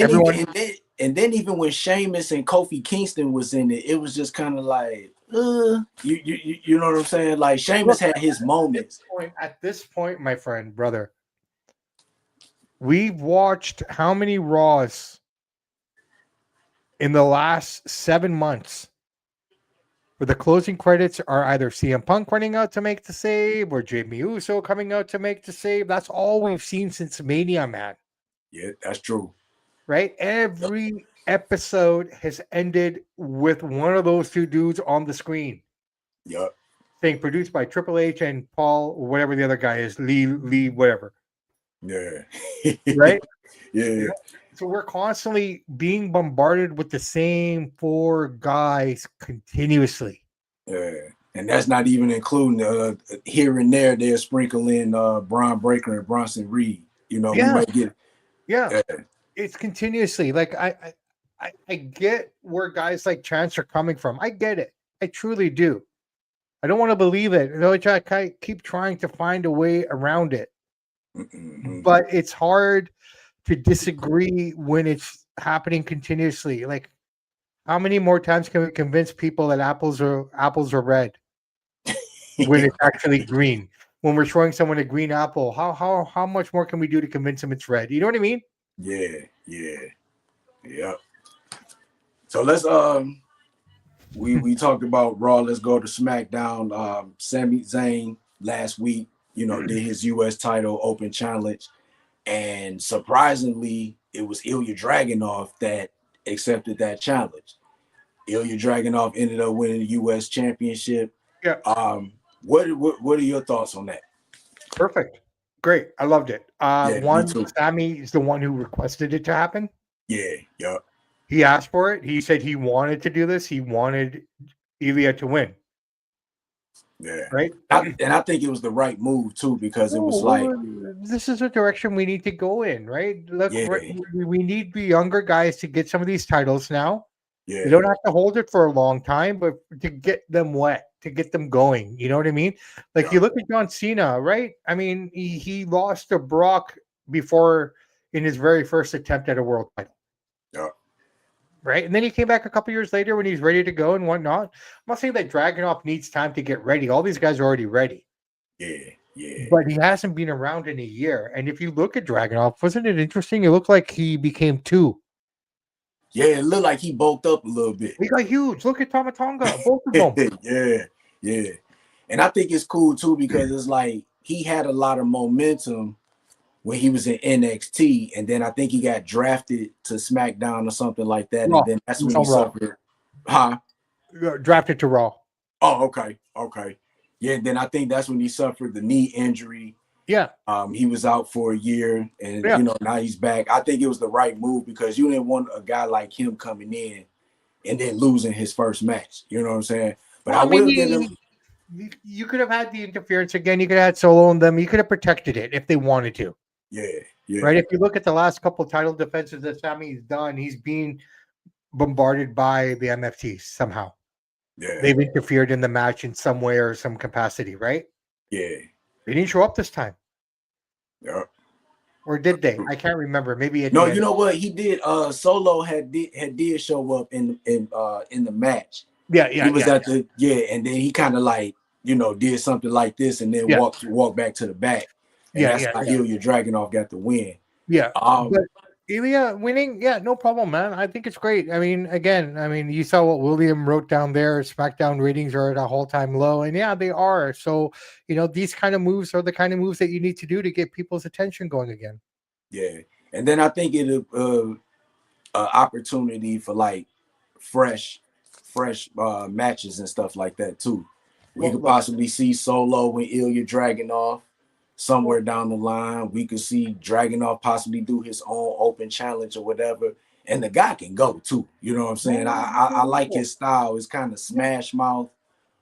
And then even when Sheamus and Kofi Kingston was in it, it was just kind of like, you know what I'm saying? Like Sheamus had his moments. At this point, my friend, brother, we've watched how many Raws in the last 7 months where the closing credits are either CM Punk running out to make the save or Jimmy Uso coming out to make the save. That's all we've seen since Mania, man. Yeah, that's true. Right? Every episode has ended with one of those two dudes on the screen. Yep. Saying produced by Triple H and Paul, or whatever the other guy is, Lee, whatever. Yeah. Right? Yeah. So we're constantly being bombarded with the same 4 guys continuously. Yeah. And that's not even including here and there, they're sprinkling Braun Breaker and Bronson Reed. You know, we might get. Yeah. It's continuously like I get where guys like Chance are coming from. I get it. I truly do. I don't want to believe it. I keep trying to find a way around it. Mm-hmm. But it's hard to disagree when it's happening continuously. Like, how many more times can we convince people that apples are red when it's actually green? When we're showing someone a green apple, how much more can we do to convince them it's red? You know what I mean? Yeah. So let's we talked about Raw. Let's go to SmackDown. Sami Zayn last week, did his US title open challenge, and surprisingly, it was Ilya Dragunov that accepted that challenge. Ilya Dragunov ended up winning the US championship. Yeah. What are your thoughts on that? Perfect. Great. I loved it. Me too. Sami is the one who requested it to happen. Yeah. He asked for it. He said he wanted to do this. He wanted Ilya to win. Yeah. Right. And I think it was the right move too, because it was like, this is a direction we need to go in, right? Look, we need the younger guys to get some of these titles now. Yeah. You don't have to hold it for a long time, but to get them wet, to get them going. You know what I mean? Like you look at John Cena, right? I mean, he lost to Brock before in his very first attempt at a world title. Yeah. Right. And then he came back a couple years later when he's ready to go and whatnot. I'm not saying that Dragunov needs time to get ready. All these guys are already ready. Yeah. But he hasn't been around in a year. And if you look at Dragunov, wasn't it interesting? It looked like he became 2. Yeah, it looked like he bulked up a little bit. He got huge. Look at Tomatonga, both of them. Yeah. And I think it's cool too because it's like he had a lot of momentum when he was in NXT, and then I think he got drafted to SmackDown or something like that, and then that's when he suffered. Huh? Drafted to Raw. Oh, okay. Yeah, then I think that's when he suffered the knee injury. Yeah. He was out for a year, and now he's back. I think it was the right move because you didn't want a guy like him coming in and then losing his first match. You know what I'm saying? But I will give him. You could have had the interference again. You could have had Solo on them. You could have protected it if they wanted to. Yeah. Right. If you look at the last couple of title defenses that Sammy's done, he's been bombarded by the MFTs somehow. Yeah. They've interfered in the match in some way or some capacity, right? Yeah. They didn't show up this time. Yeah. Or did they? I can't remember. Maybe no. You know what he did? Solo had show up in the match. Yeah. He was at the and then he kind of like did something like this and then walked back to the back. And that's how Ilya Dragunov got the win. Yeah. But Ilya winning, no problem, man. I think it's great. I mean, again, you saw what William wrote down there. SmackDown ratings are at a all-time low, and they are. So, these kind of moves are the kind of moves that you need to do to get people's attention going again. Yeah, and then I think it opportunity for like fresh matches and stuff like that too. We could possibly see Solo and Ilya Dragunov somewhere down the line. We could see Dragunov possibly do his own open challenge or whatever, and the guy can go too. You know what I'm saying? I like his style. It's kind of smash mouth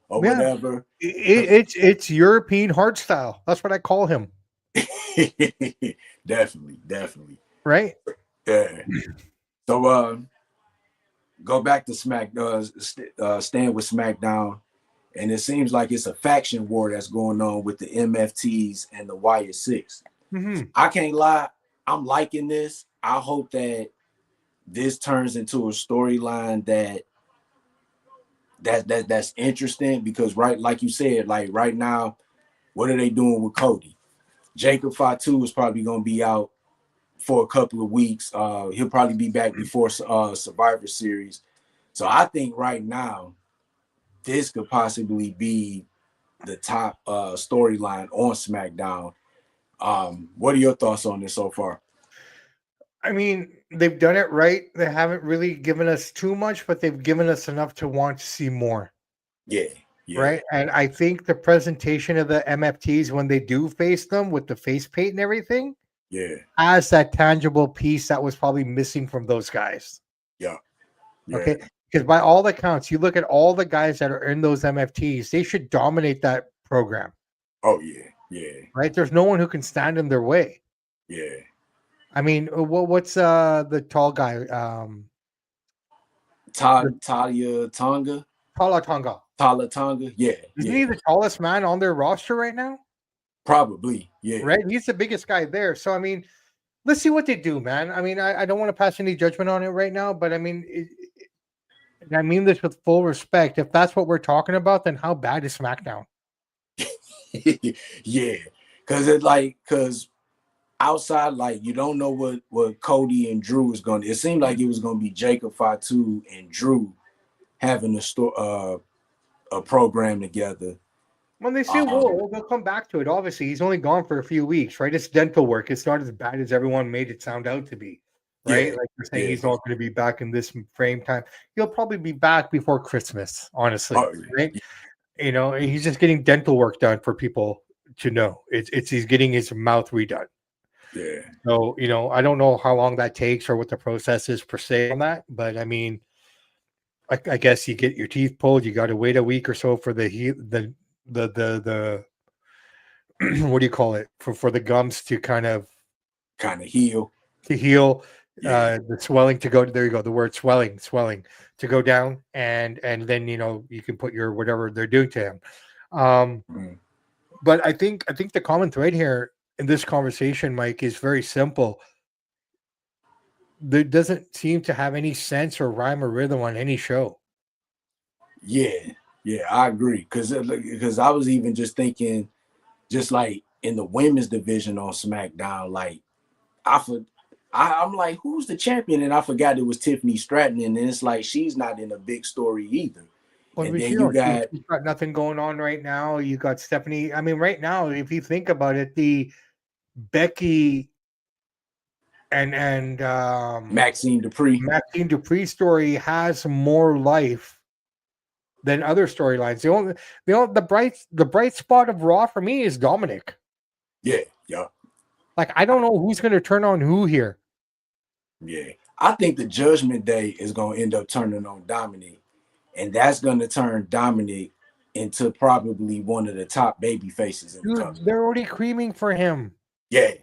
or whatever. It's European hard style. That's what I call him. Definitely. Right? Yeah. So go back to stand with SmackDown. And it seems like it's a faction war that's going on with the MFTs and the Wire Six. Mm-hmm. I can't lie. I'm liking this. I hope that this turns into a storyline that's interesting because like you said, like right now, what are they doing with Cody? Jacob Fatu is probably going to be out for a couple of weeks. He'll probably be back before Survivor Series. So I think right now, this could possibly be the top storyline on SmackDown. What are your thoughts on this so far? I mean, they've done it right. They haven't really given us too much, but they've given us enough to want to see more. Yeah. Right. And I think the presentation of the MFTs when they do face them with the face paint and everything, has that tangible piece that was probably missing from those guys. Yeah. Okay. Because by all accounts, you look at all the guys that are in those MFTs, they should dominate that program. Oh, yeah. Right? There's no one who can stand in their way. Yeah. I mean, what's the tall guy? Talia Tonga? Tala Tonga. Yeah. Isn't he the tallest man on their roster right now? Probably, yeah. Right? He's the biggest guy there. So, I mean, let's see what they do, man. I mean, I don't want to pass any judgment on it right now, but I mean, I mean this with full respect. If that's what we're talking about, then how bad is SmackDown? Yeah, because outside, like you don't know what Cody and Drew is going to. It seemed like it was going to be Jacob Fatu and Drew having a program together. When they still will, they'll come back to it. Obviously, he's only gone for a few weeks, right? It's dental work. It's not as bad as everyone made it sound out to be. Right, like you're saying, he's not going to be back in this frame time. He'll probably be back before Christmas, honestly. Right? He's just getting dental work done for people to know. It's he's getting his mouth redone. Yeah. So I don't know how long that takes or what the process is per se on that, but I mean, I guess you get your teeth pulled. You got to wait a week or so for the what do you call it for the gums to kind of heal. The swelling to go. There you go. The word swelling to go down, and then you can put your whatever they're doing to him. But I think the common thread here in this conversation, Mike, is very simple. There doesn't seem to have any sense or rhyme or rhythm on any show. Yeah, I agree. Because I was even just thinking, just like in the women's division on SmackDown, like I'm like, who's the champion? And I forgot it was Tiffany Stratton, and it's like she's not in a big story either. Well, and then you got she's got nothing going on right now. You got Stephanie. I mean, right now, if you think about it, the Becky and Maxine Dupree story has more life than other storylines. The bright spot of Raw for me is Dominic. Yeah. Like, I don't know who's going to turn on who here. Yeah, I think the Judgment Day is going to end up turning on Dominic, and that's going to turn Dominic into probably one of the top baby faces in the company. They're already creaming for him. Yeah.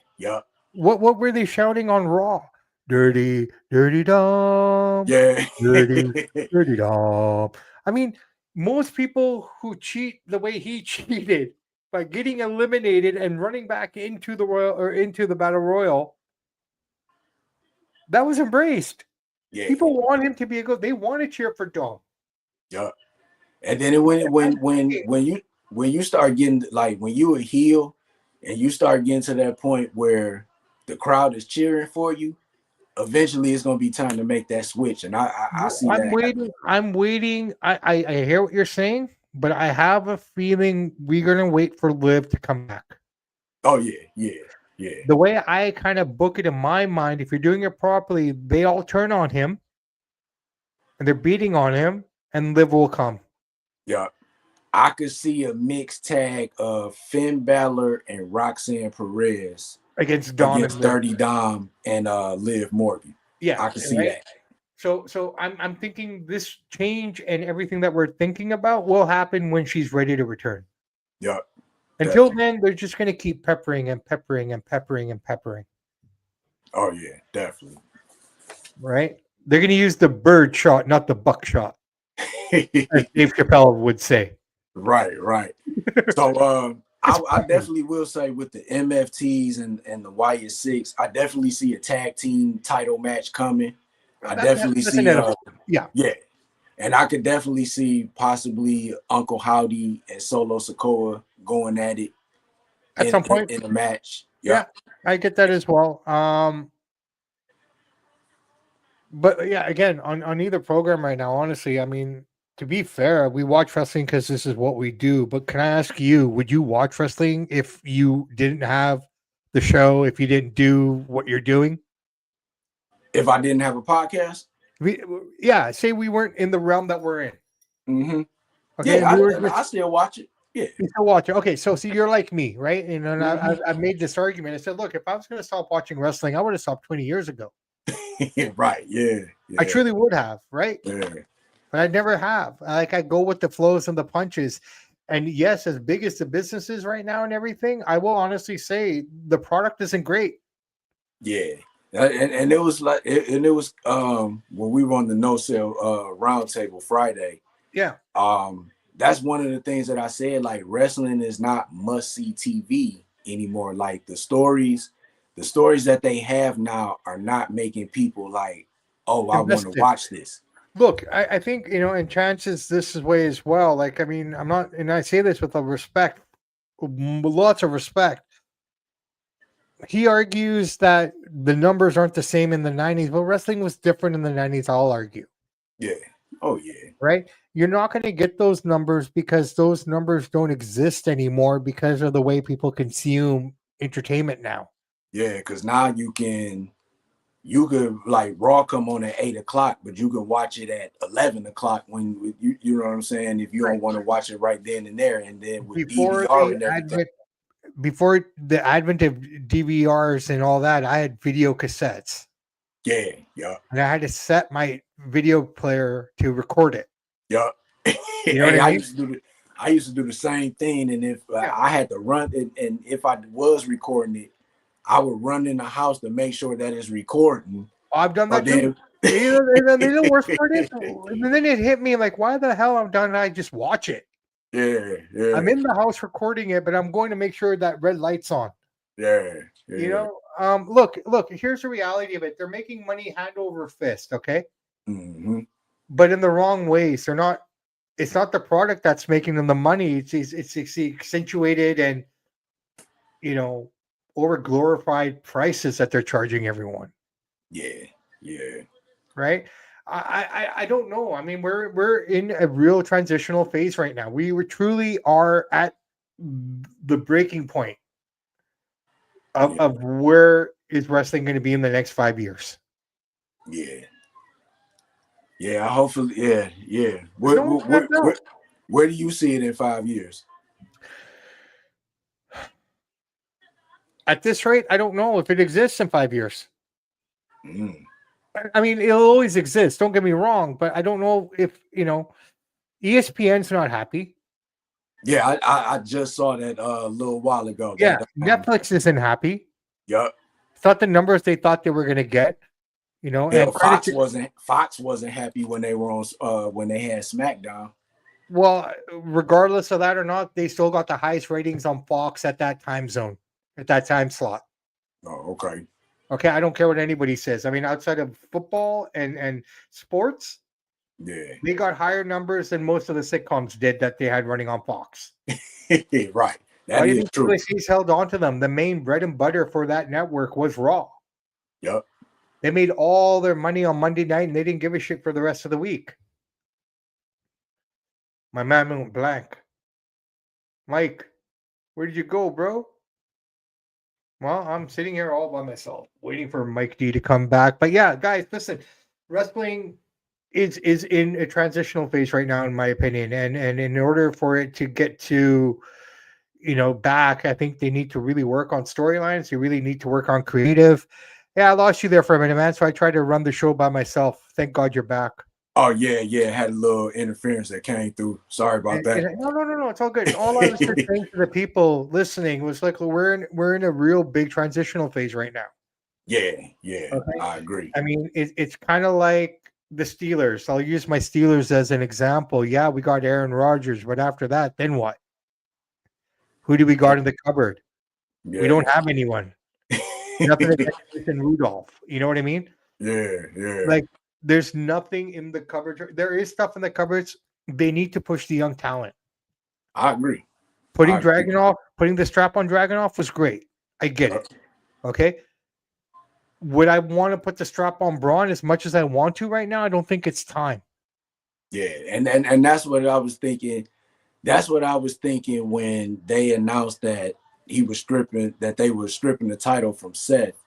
What were they shouting on Raw? Dirty Dom. Yeah. Dirty Dom. I mean, most people who cheat the way he cheated by getting eliminated and running back into the Royal or into the Battle Royal, that was embraced. Yeah. People want him to be a good. They want to cheer for Dom. Yeah. And then when you start getting, like, when you a heel and you start getting to that point where the crowd is cheering for you, eventually it's going to be time to make that switch. And I see that. I'm waiting. I hear what you're saying, but I have a feeling we're going to wait for Liv to come back. Oh, yeah. The way I kind of book it in my mind, if you're doing it properly, they all turn on him and they're beating on him, and Liv will come. Yeah. I could see a mixed tag of Finn Balor and Roxanne Perez against Dirty Dom and Liv Morgan. Yeah, I can see that. So I'm thinking this change and everything that we're thinking about will happen when she's ready to return. Yeah. Until then, they're just going to keep peppering and peppering and peppering and peppering. Oh yeah, definitely. Right? They're going to use the bird shot, not the buckshot, as Dave Chappelle would say. Right. So I definitely will say with the MFTs and the YS6, I definitely see a tag team title match coming. I definitely see yeah. And I could definitely see possibly Uncle Howdy and Solo Sikoa going at it at some point in a match. Yeah, I get that as well. But yeah, again, on either program right now, honestly, I mean, to be fair, we watch wrestling because this is what we do. But can I ask you, would you watch wrestling if you didn't have the show, if you didn't do what you're doing? If I didn't have a podcast? Say we weren't in the realm that we're in. Mm-hmm. Okay, yeah, I still watch it. Yeah, you still watch it. Okay, so you're like me, right? And I made this argument. I said, look, if I was going to stop watching wrestling, I would have stopped 20 years ago. Right, yeah. I truly would have, right? Yeah. But I never have. I go with the flows and the punches. And yes, as big as the business is right now and everything, I will honestly say the product isn't great. Yeah. And it was like, and it was when we were on the No Sale Roundtable Friday. Yeah. That's one of the things that I said, like, wrestling is not must-see TV anymore. Like, the stories that they have now are not making people like, oh, I want to watch this. Look, I think, and chances this way as well. Like, I mean, I'm not, and I say this with lots of respect. He argues that the numbers aren't the same in the 90s, but wrestling was different in the 90s, I'll argue. Yeah. Oh, yeah. Right? You're not going to get those numbers because those numbers don't exist anymore because of the way people consume entertainment now. Yeah, because now you could like Raw come on at 8:00, but you can watch it at 11:00 when you know what I'm saying. If you don't want to watch it right then and there, and then with DVR and everything. Before the advent of DVRs and all that, I had video cassettes. Yeah. And I had to set my video player to record it. Yeah. You know what I mean? I used to do the same thing, and if I had to run it, and if I was recording it, I would run in the house to make sure that it's recording. I've done that too. The worst part is, and then it hit me like, why the hell don't I just watch it? Yeah. I'm in the house recording it, but I'm going to make sure that red light's on. Yeah. You know, look, here's the reality of it. They're making money hand over fist, okay? Mm-hmm. But in the wrong ways. They're not, it's not the product that's making them the money. It's the accentuated and, you know, over glorified prices that they're charging everyone. Yeah. Yeah. Right. I don't know. I mean, we're in a real transitional phase right now. We truly are at the breaking point of where is wrestling going to be in the next 5 years. Yeah. Yeah. Hopefully. Yeah. Yeah. Where do you see it in 5 years? At this rate, I don't know if it exists in 5 years. Mm. I mean, it'll always exist. Don't get me wrong, but I don't know if, you know, ESPN's not happy. Yeah, I just saw that a little while ago. Yeah, That, Netflix isn't happy. Yep. Thought the numbers they thought they were going to get, you know, Yeah, and Fox wasn't happy when they were on when they had SmackDown. Well, regardless of that or not, they still got the highest ratings on Fox at that time zone, at that time slot. Oh, okay. Okay, I don't care what anybody says. I mean, outside of football and sports, yeah, they got higher numbers than most of the sitcoms did that they had running on Fox. Right. That Why do is you think true. USC's held on to them? The main bread and butter for that network was Raw. Yep. They made all their money on Monday night, and they didn't give a shit for the rest of the week. My man went blank. Mike, where did you go, bro? Well, I'm sitting here all by myself, waiting for Mike D to come back. But yeah, guys, listen, wrestling is in a transitional phase right now, in my opinion. And in order for it to get to, you know, back, I think they need to really work on storylines. They really need to work on creative. Yeah, I lost you there for a minute, man. So I tried to run the show by myself. Thank God you're back. Oh yeah, had a little interference that came through. Sorry about that. No, it's all good. All I was just saying to the people listening was like, we're in a real big transitional phase right now. Yeah, Okay. I agree. I mean, it's kind of like the Steelers. I'll use my Steelers as an example. Yeah, we got Aaron Rodgers, but after that, then what? Who do we got in the cupboard? Yeah. We don't have anyone. Nothing against Jason Rudolph. You know what I mean? Yeah. Like, there's nothing in the cupboard. There is stuff in the cupboards. They need to push the young talent. I agree. Putting the strap on Dragunov was great. I get it. Okay. Would I want to put the strap on Braun as much as I want to right now? I don't think it's time. Yeah, and that's what I was thinking. That's what I was thinking when they announced that they were stripping the title from Seth.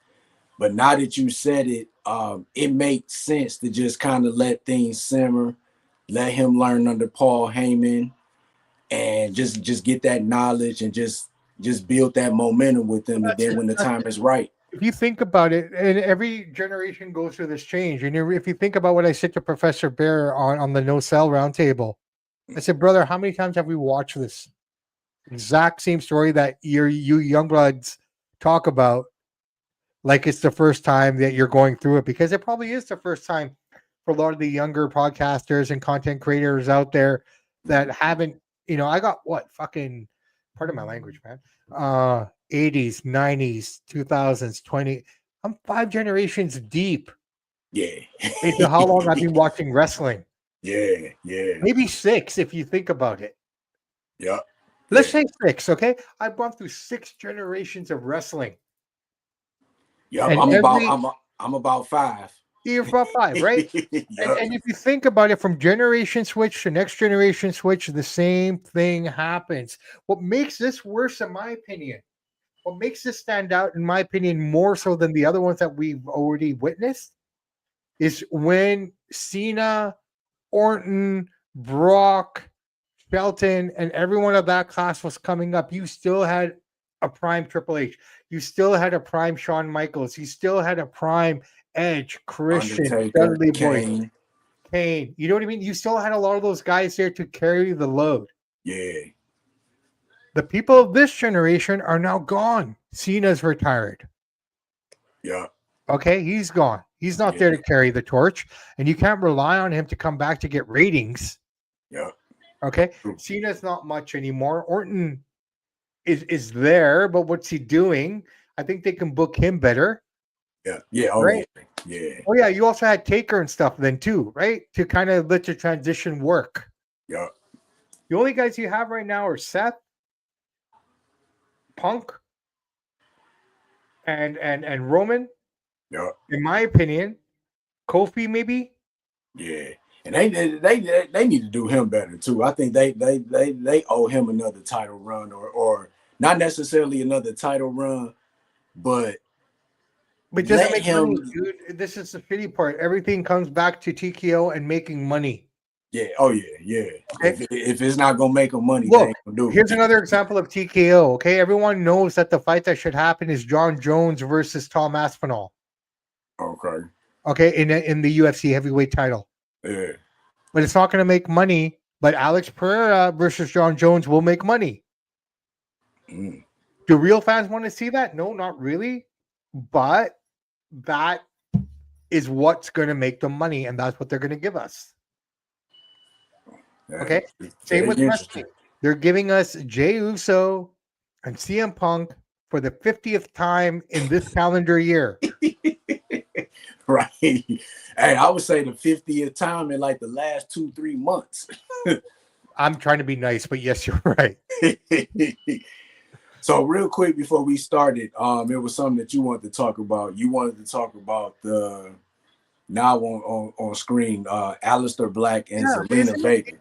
But now that you said it, it makes sense to just kind of let things simmer, let him learn under Paul Heyman, and just get that knowledge and just build that momentum with them. And then when the time is right. If you think about it, and every generation goes through this change. And if you think about what I said to Professor Bear on the No Sell Roundtable, I said, brother, how many times have we watched this exact same story that you young bloods talk about? Like it's the first time that you're going through it, because it probably is the first time for a lot of the younger podcasters and content creators out there that haven't, you know, I got pardon my language, man. 80s, 90s, 2000s, 20. I'm 5 generations deep. Yeah. Into how long I've been watching wrestling. Yeah. Maybe 6 if you think about it. Yeah. Let's say 6, okay? I've gone through 6 generations of wrestling. Yeah, I'm about 5. You're about 5, right? Yep. And if you think about it, from generation switch to next generation switch, the same thing happens. What makes this worse, in my opinion, what makes this stand out, in my opinion, more so than the other ones that we've already witnessed, is when Cena, Orton, Brock, Shelton, and everyone of that class was coming up, you still had a prime Triple H. You still had a prime Shawn Michaels. You still had a prime Edge, Christian, Dudley Boy, Kane. You know what I mean? You still had a lot of those guys there to carry the load. Yeah. The people of this generation are now gone. Cena's retired. Yeah. Okay, he's gone. He's not there to carry the torch, and you can't rely on him to come back to get ratings. Yeah. Okay. Cena's not much anymore. Orton is there, but what's he doing? I think they can book him better. Yeah. Yeah. Oh Right. Yeah. Oh yeah, you also had Taker and stuff then too, right? To kind of let your transition work. Yeah. The only guys you have right now are Seth, Punk, and Roman. Yeah. In my opinion, Kofi maybe. Yeah. And they need to do him better too. I think they owe him another title run, or not necessarily another title run, but But it doesn't let make money, him. dude. This is the shitty part. Everything comes back to TKO and making money. Yeah. Oh yeah. Yeah. Okay. If it's not gonna make them money, they Look, ain't gonna do it. here's another example of TKO. Okay, everyone knows that the fight that should happen is John Jones versus Tom Aspinall. Okay. Okay, in the UFC heavyweight title, Yeah. but it's not going to make money. But Alex Pereira versus John Jones will make money. Mm. Do real fans want to see that? No, not really. But that is what's going to make them money, and that's what they're going to give us. Okay. Same with wrestling. They're giving us Jey Uso and CM Punk for the 50th time in this calendar year. Right. Hey, I would say the 50th time in like the last 2-3 months. I'm trying to be nice, but yes, you're right. So real quick before we started, it was something that you wanted to talk about. You wanted to talk about the now on screen, Aleister Black and Zelina Vega.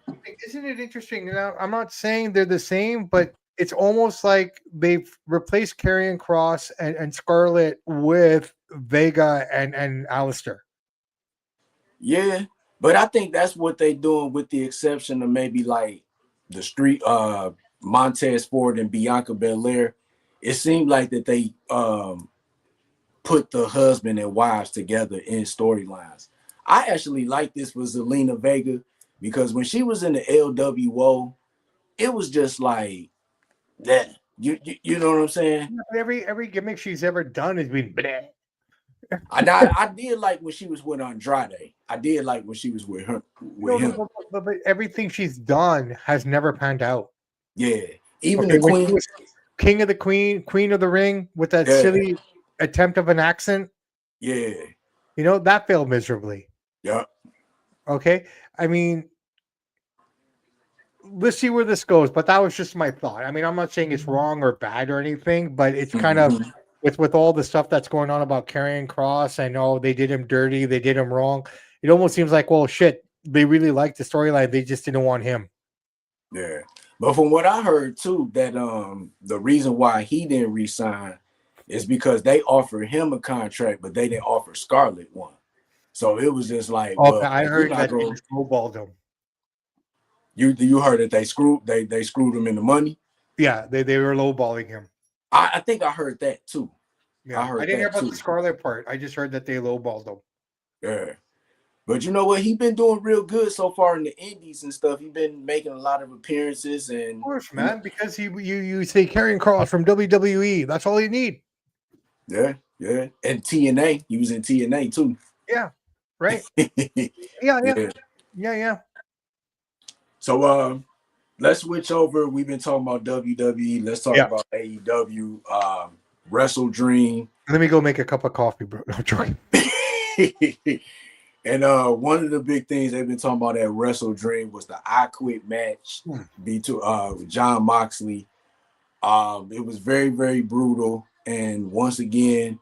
Isn't it interesting? Now, I'm not saying they're the same, but it's almost like they've replaced Karrion Kross and Scarlett with Vega and Aleister. Yeah, but I think that's what they're doing, with the exception of maybe like the street Montez Ford and Bianca Belair. It seemed like that they put the husband and wives together in storylines. I actually like this for Zelina Vega because when she was in the LWO, it was just like that. You know what I'm saying? Every gimmick she's ever done has been bleh. I did like when she was with Andrade. I did like when she was with her him. But everything she's done has never panned out. Yeah, even the when Queen, she was King of the Queen of the Ring with that silly attempt of an accent. Yeah, you know that failed miserably. Yeah. Okay, I mean, let's see where this goes. But that was just my thought. I mean, I'm not saying it's wrong or bad or anything, but it's kind of with all the stuff that's going on about Karrion Kross. I know they did him dirty, they did him wrong. It almost seems like, well, shit, they really liked the storyline. They just didn't want him. Yeah, but from what I heard too, that the reason why he didn't resign is because they offered him a contract, but they didn't offer Scarlett one. So it was just like, well, I heard that they just lowballed him. You heard that they screwed him in the money? Yeah, they were lowballing him. I think I heard that too. Yeah, I didn't hear about the Scarlett part. I just heard that they lowballed him. Yeah. But you know what? He's been doing real good so far in the indies and stuff. He's been making a lot of appearances. And of course, man, because you say Karrion Kross from WWE. That's all you need. Yeah. And TNA. He was in TNA too. Yeah. Right. Yeah. So let's switch over. We've been talking about WWE. Let's talk about AEW. Wrestle Dream. Let me go make a cup of coffee, bro. No joking. And one of the big things they've been talking about at Wrestle Dream was the I Quit match with John Moxley. It was very, very brutal. And once again,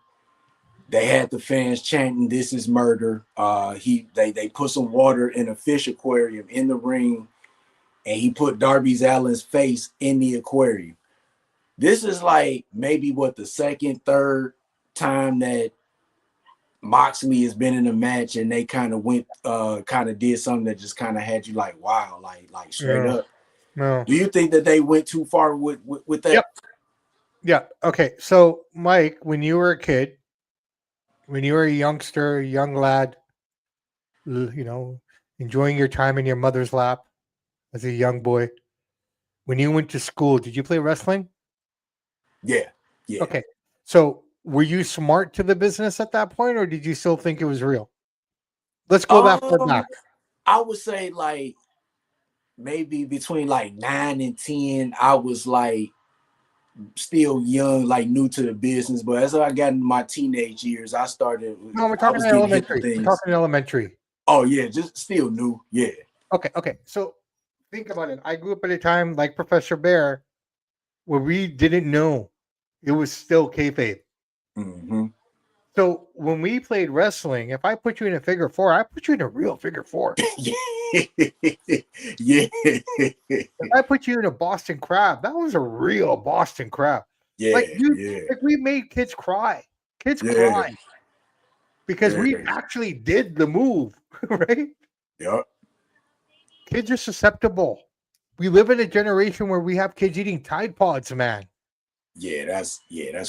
they had the fans chanting, "This is murder." They put some water in a fish aquarium in the ring, and he put Darby Allin's face in the aquarium. This is like maybe the second, third time that Moxley has been in a match, and they kind of did something that just kind of had you like, wow, like straight up. No. Do you think that they went too far with that? Yeah. Okay. So, Mike, when you were a kid, when you were a youngster, young lad, enjoying your time in your mother's lap as a young boy, when you went to school, did you play wrestling? Yeah. Okay. So, were you smart to the business at that point, or did you still think it was real? Let's go that far back. I would say like maybe between like 9 and 10, I was like still young, like new to the business. But as I got in my teenage years, I started. No, we're I talking was getting hit elementary. with We're things. talking elementary. Oh yeah, just still new. Yeah. Okay. So think about it. I grew up at a time like Professor Bear, where we didn't know it was still kayfabe. Mm-hmm. So when we played wrestling, if I put you in a figure four, I put you in a real figure four. Yeah. If I put you in a Boston Crab, that was a real Boston Crab. Yeah. Like we made kids cry. Kids cry because we actually did the move, right? Yep. Kids are susceptible. We live in a generation where we have kids eating Tide Pods, man. Yeah, that's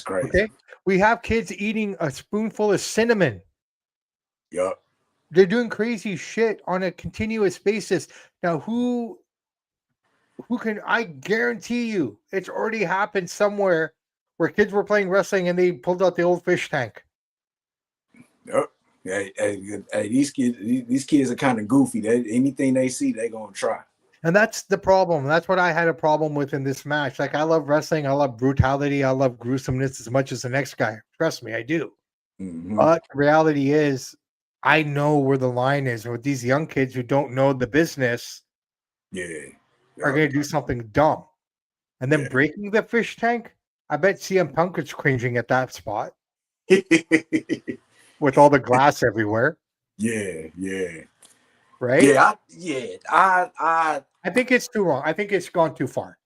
crazy. Okay, we have kids eating a spoonful of cinnamon. Yep. They're doing crazy shit on a continuous basis. Now, who can, I guarantee you it's already happened somewhere where kids were playing wrestling and they pulled out the old fish tank. Yep. Hey, these kids are kind of goofy. Anything they see, they're gonna try. And that's the problem. That's what I had a problem with in this match. Like, I love wrestling, I love brutality, I love gruesomeness as much as the next guy. Trust me, I do. Mm-hmm. But the reality is, I know where the line is with these young kids who don't know the business. Are going to do something dumb. And then breaking the fish tank, I bet CM Punk is cringing at that spot with all the glass everywhere. Yeah. Right? I think it's too wrong. I think it's gone too far.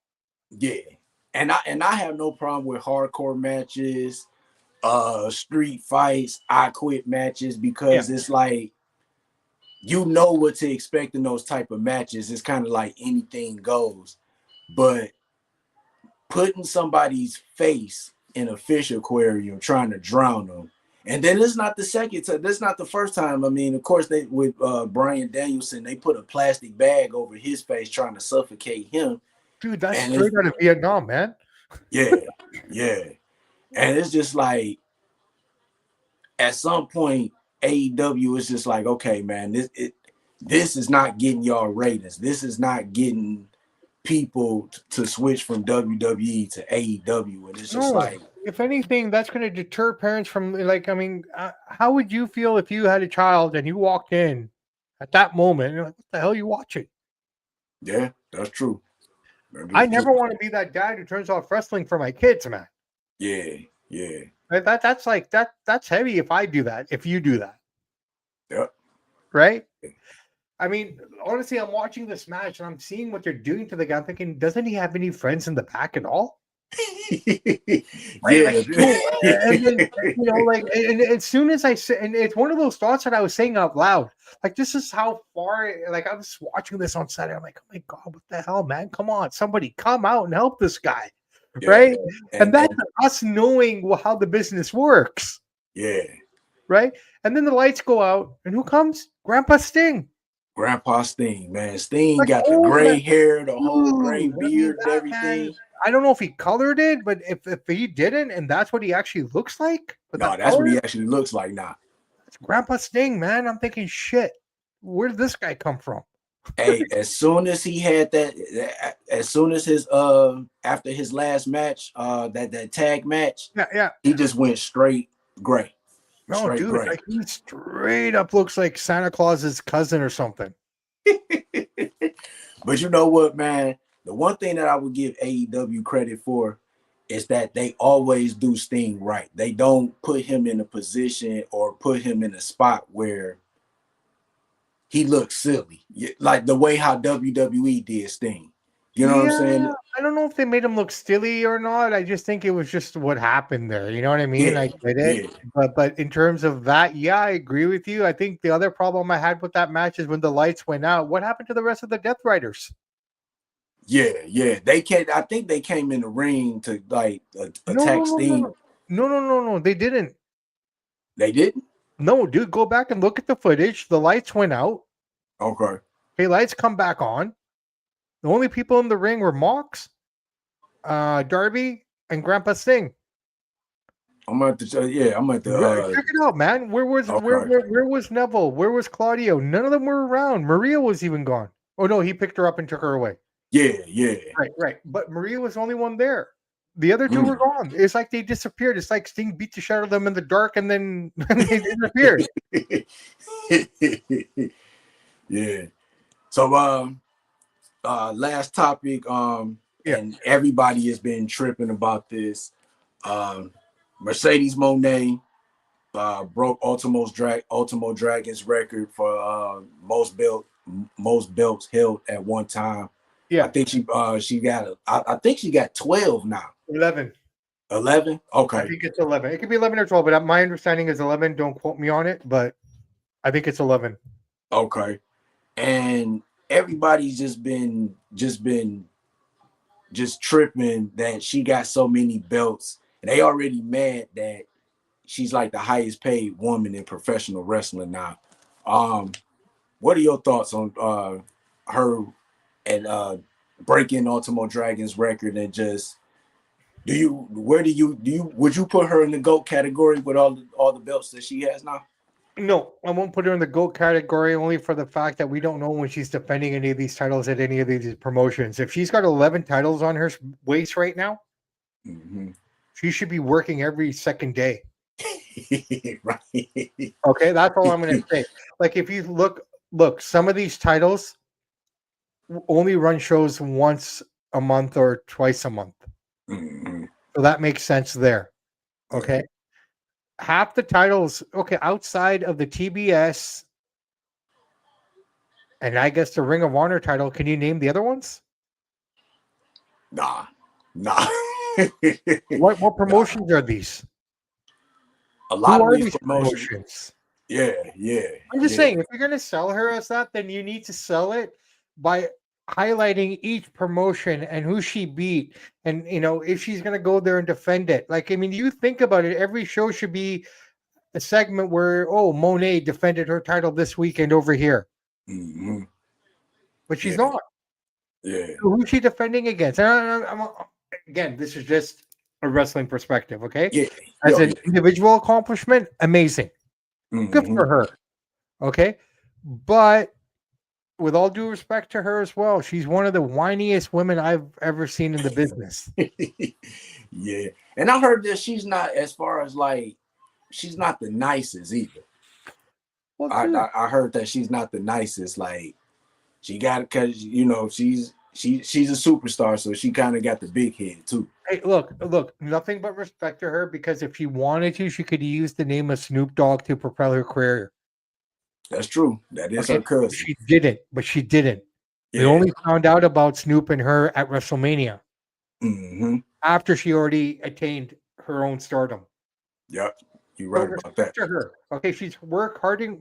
Yeah. And I have no problem with hardcore matches, street fights, I quit matches, because it's like, you know what to expect in those type of matches. It's kind of like anything goes. But putting somebody's face in a fish aquarium trying to drown them, and then it's not the second time, that's not the first time. I mean, of course, they with Bryan Danielson, they put a plastic bag over his face trying to suffocate him. Dude, that's straight out of Vietnam, man. Yeah. And it's just like, at some point, AEW is just like, okay, man, this is not getting y'all ratings. This is not getting people to switch from WWE to AEW. And it's just like, if anything, that's going to deter parents from, like, I mean, how would you feel if you had a child and you walked in at that moment and you're like, what the hell are you watching? Yeah, that's true. I never want to be that dad who turns off wrestling for my kids, man. Yeah. That's like that's heavy if I do that, if you do that. Yep. Right? I mean, honestly, I'm watching this match and I'm seeing what they're doing to the guy. I'm thinking, doesn't he have any friends in the back at all? Yeah. Like, and then, like, and as soon as I say, and it's one of those thoughts that I was saying out loud, like, this is how far, like, I was watching this on Saturday. I'm like, oh my God, what the hell, man? Come on, somebody come out and help this guy. Yeah. Right? And that's us knowing how the business works. Yeah. Right? And then the lights go out, and who comes? Grandpa Sting. Grandpa Sting, man. Sting like, got the gray hair, the whole gray beard, and everything. Man, I don't know if he colored it, but if he didn't, and that's what he actually looks like. But no, that's what he actually looks like now. It's Grandpa Sting, man. I'm thinking, shit, where did this guy come from? Hey, as soon as he had that, as soon as his after his last match, that tag match, he just went straight gray. No, straight dude, gray. Like, he straight up looks like Santa Claus's cousin or something. But you know what, man? The one thing that I would give AEW credit for is that they always do Sting right. They don't put him in a position or put him in a spot where he looks silly, like the way how WWE did Sting. You know what I'm saying? I don't know if they made him look silly or not. I just think it was just what happened there. You know what I mean? I get it. Yeah. But in terms of that, I agree with you. I think the other problem I had with that match is when the lights went out. What happened to the rest of the Death Riders? Yeah. They came. I think they came in the ring to like attack Sting. No. They didn't. They didn't? No, dude. Go back and look at the footage. The lights went out. Okay. Hey, lights come back on. The only people in the ring were Mox, Darby, and Grandpa Sting. I'm at the check it out, man. Where was Neville? Where was Claudio? None of them were around. Maria was even gone. Oh no, he picked her up and took her away. Yeah. Right. But Maria was the only one there. The other two were gone. It's like they disappeared. It's like Sting beat the shit out of them in the dark and then they disappeared. Yeah. So last topic, and everybody has been tripping about this. Mercedes Moné broke Ultimo Dragon's record for most belts held at one time. Yeah, I think she got 12 now. 11. 11? Okay. I think it's 11. It could be 11 or 12, but my understanding is 11. Don't quote me on it, but I think it's 11. Okay. And everybody's just been tripping that she got so many belts, and they already mad that she's like the highest paid woman in professional wrestling now. What are your thoughts on her and breaking Ultimo Dragon's record, and just would you put her in the GOAT category with all the belts that she has now? No, I won't put her in the GOAT category, only for the fact that we don't know when she's defending any of these titles at any of these promotions. If she's got 11 titles on her waist right now, she should be working every second day. Right. Okay, that's all I'm going to say. Like, if you look, some of these titles only run shows once a month or twice a month. So that makes sense there. Okay. Half the titles, outside of the TBS and I guess the Ring of Honor title, can you name the other ones? Nah. What promotions are these? A lot of these promotions. Yeah. I'm just saying, if you're going to sell her as that, then you need to sell it by highlighting each promotion and who she beat, and if she's going to go there and defend it. Like, I mean, you think about it, every show should be a segment where Moné defended her title this weekend over here, but she's not. So who's she defending against? Again, this is just a wrestling perspective, okay? As an individual accomplishment, amazing, good for her, okay? But with all due respect to her as well, she's one of the whiniest women I've ever seen in the business. Yeah. And I heard that she's not, as far as like, she's not the nicest either. Well, I heard that she's not the nicest. Like, she got, because she's a superstar, so she kind of got the big head too. Hey, look, nothing but respect to her, because if she wanted to, she could use the name of Snoop Dogg to propel her career. That's true. That is her cousin. She didn't. Yeah. We only found out about Snoop and her at WrestleMania. After she already attained her own stardom. Yep. You're right about that. To her. Okay, she's working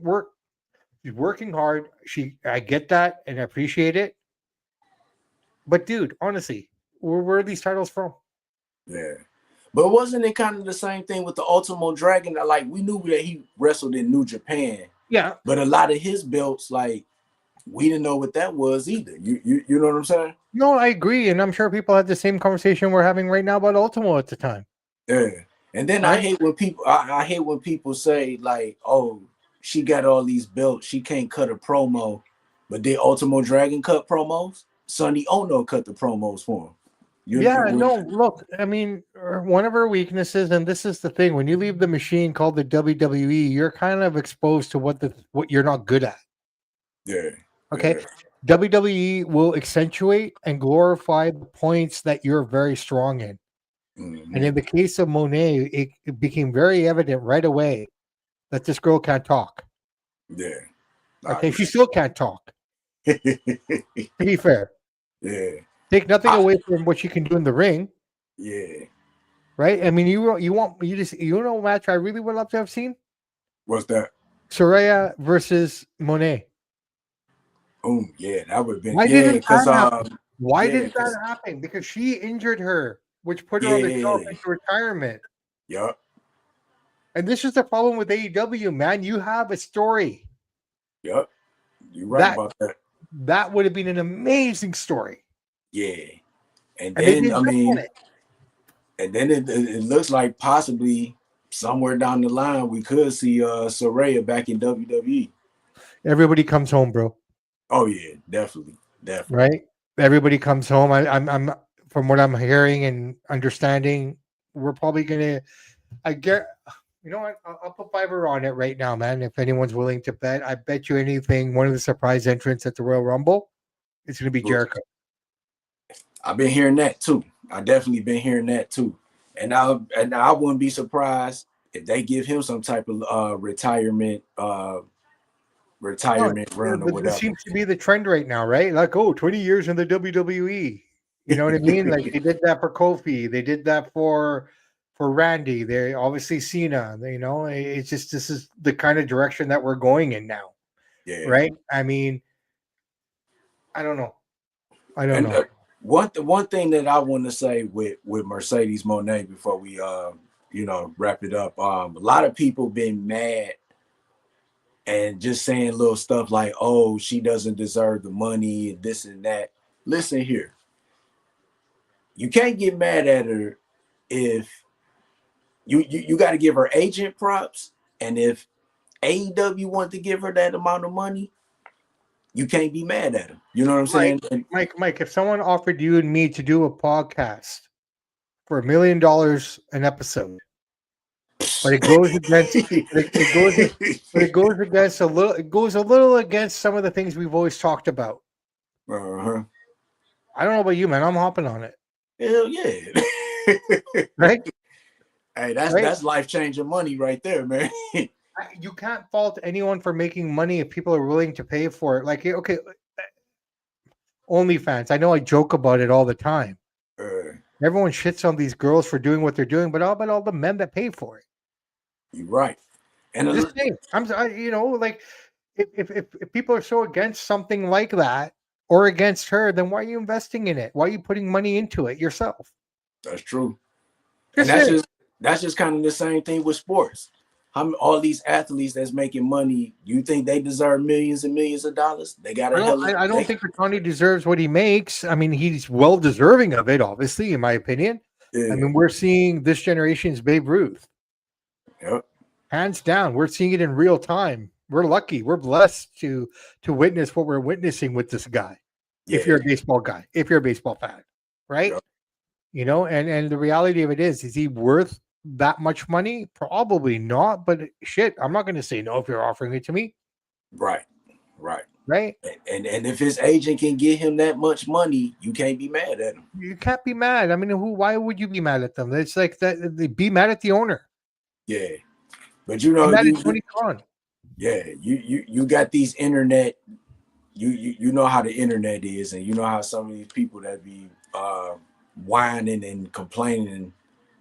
hard. I get that and I appreciate it. But dude, honestly, where are these titles from? Yeah. But wasn't it kind of the same thing with the Ultimo Dragon? Like, we knew that he wrestled in New Japan. Yeah. But a lot of his belts, like, we didn't know what that was either. You know what I'm saying? No, I agree. And I'm sure people had the same conversation we're having right now about Ultimo at the time. Yeah. And then I hate when people say, like, oh, she got all these belts, she can't cut a promo. But did Ultimo Dragon cut promos? Sonny Ono cut the promos for him. Look, I mean, one of her weaknesses, and this is the thing, when you leave the machine called the WWE, you're kind of exposed to what you're not good at. Yeah. Okay. Yeah. WWE will accentuate and glorify the points that you're very strong in. And in the case of Moné, it became very evident right away that this girl can't talk. Yeah. Okay, she still can't talk. To be fair. Yeah. Take nothing away from what she can do in the ring. Yeah. Right? I mean, you know what match I really would love to have seen? What's that? Saraya versus Moné. Oh, yeah, that would have been. Why didn't that happen? Because she injured her, which put her on the shelf into retirement. Yep. And this is the problem with AEW, man. You have a story. Yep. You're right about that. That would have been an amazing story. Yeah. And then it looks like possibly somewhere down the line we could see Saraya back in WWE. Everybody comes home, bro. Oh yeah, definitely. Right? Everybody comes home. I'm from what I'm hearing and understanding, we're probably gonna. I get. You know what? I'll put Fiverr on it right now, man. If anyone's willing to bet, I bet you anything. One of the surprise entrants at the Royal Rumble, it's gonna be Jericho. I've been hearing that too. I definitely been hearing that too, and I wouldn't be surprised if they give him some type of retirement run or But this whatever. seems to be the trend right now, right? Like, 20 years in the WWE. You know what I mean? Like they did that for Kofi, they did that for Randy. They obviously Cena. You know, it's just this is the kind of direction that we're going in now, Yeah. right? I mean, I don't know. One thing that I want to say with Mercedes Moné before we wrap it up. A lot of people been mad and just saying little stuff like, "Oh, she doesn't deserve the money and this and that." Listen here, you can't get mad at her if you got to give her agent props, and if AEW want to give her that amount of money, you can't be mad at her. You know what I'm saying? Mike, if someone offered you and me to do a podcast for $1 million an episode, but it goes against it goes a little against some of the things we've always talked about. Uh-huh. I don't know about you, man. I'm hopping on it. Hell yeah. Right? Hey, that's life-changing money right there, man. You can't fault anyone for making money if people are willing to pay for it. Like, okay, OnlyFans. I know I joke about it all the time. Everyone shits on these girls for doing what they're doing, but how about all the men that pay for it? You're right. And just saying, like if people are so against something like that or against her, then why are you investing in it? Why are you putting money into it yourself? That's true. And that's just kind of the same thing with sports. All these athletes that's making money, you think they deserve millions and millions of dollars? They got I don't think Tony deserves what he makes. I mean, he's well deserving of it, obviously, in my opinion. Yeah. I mean, we're seeing this generation's Babe Ruth. Yep. Hands down, we're seeing it in real time. We're lucky. We're blessed to witness what we're witnessing with this guy. Yeah. If you're a baseball guy, if you're a baseball fan, right? Yep. You know, and the reality of it is he worth that much money? Probably not, but shit, I'm not going to say no if you're offering it to me. Right. And if his agent can get him that much money, you can't be mad at him. You can't be mad. I mean, why would you be mad at them? It's like that. They be mad at the owner. Yeah, but you know, you got these internet. You know how the internet is, and you know how some of these people that be whining and complaining.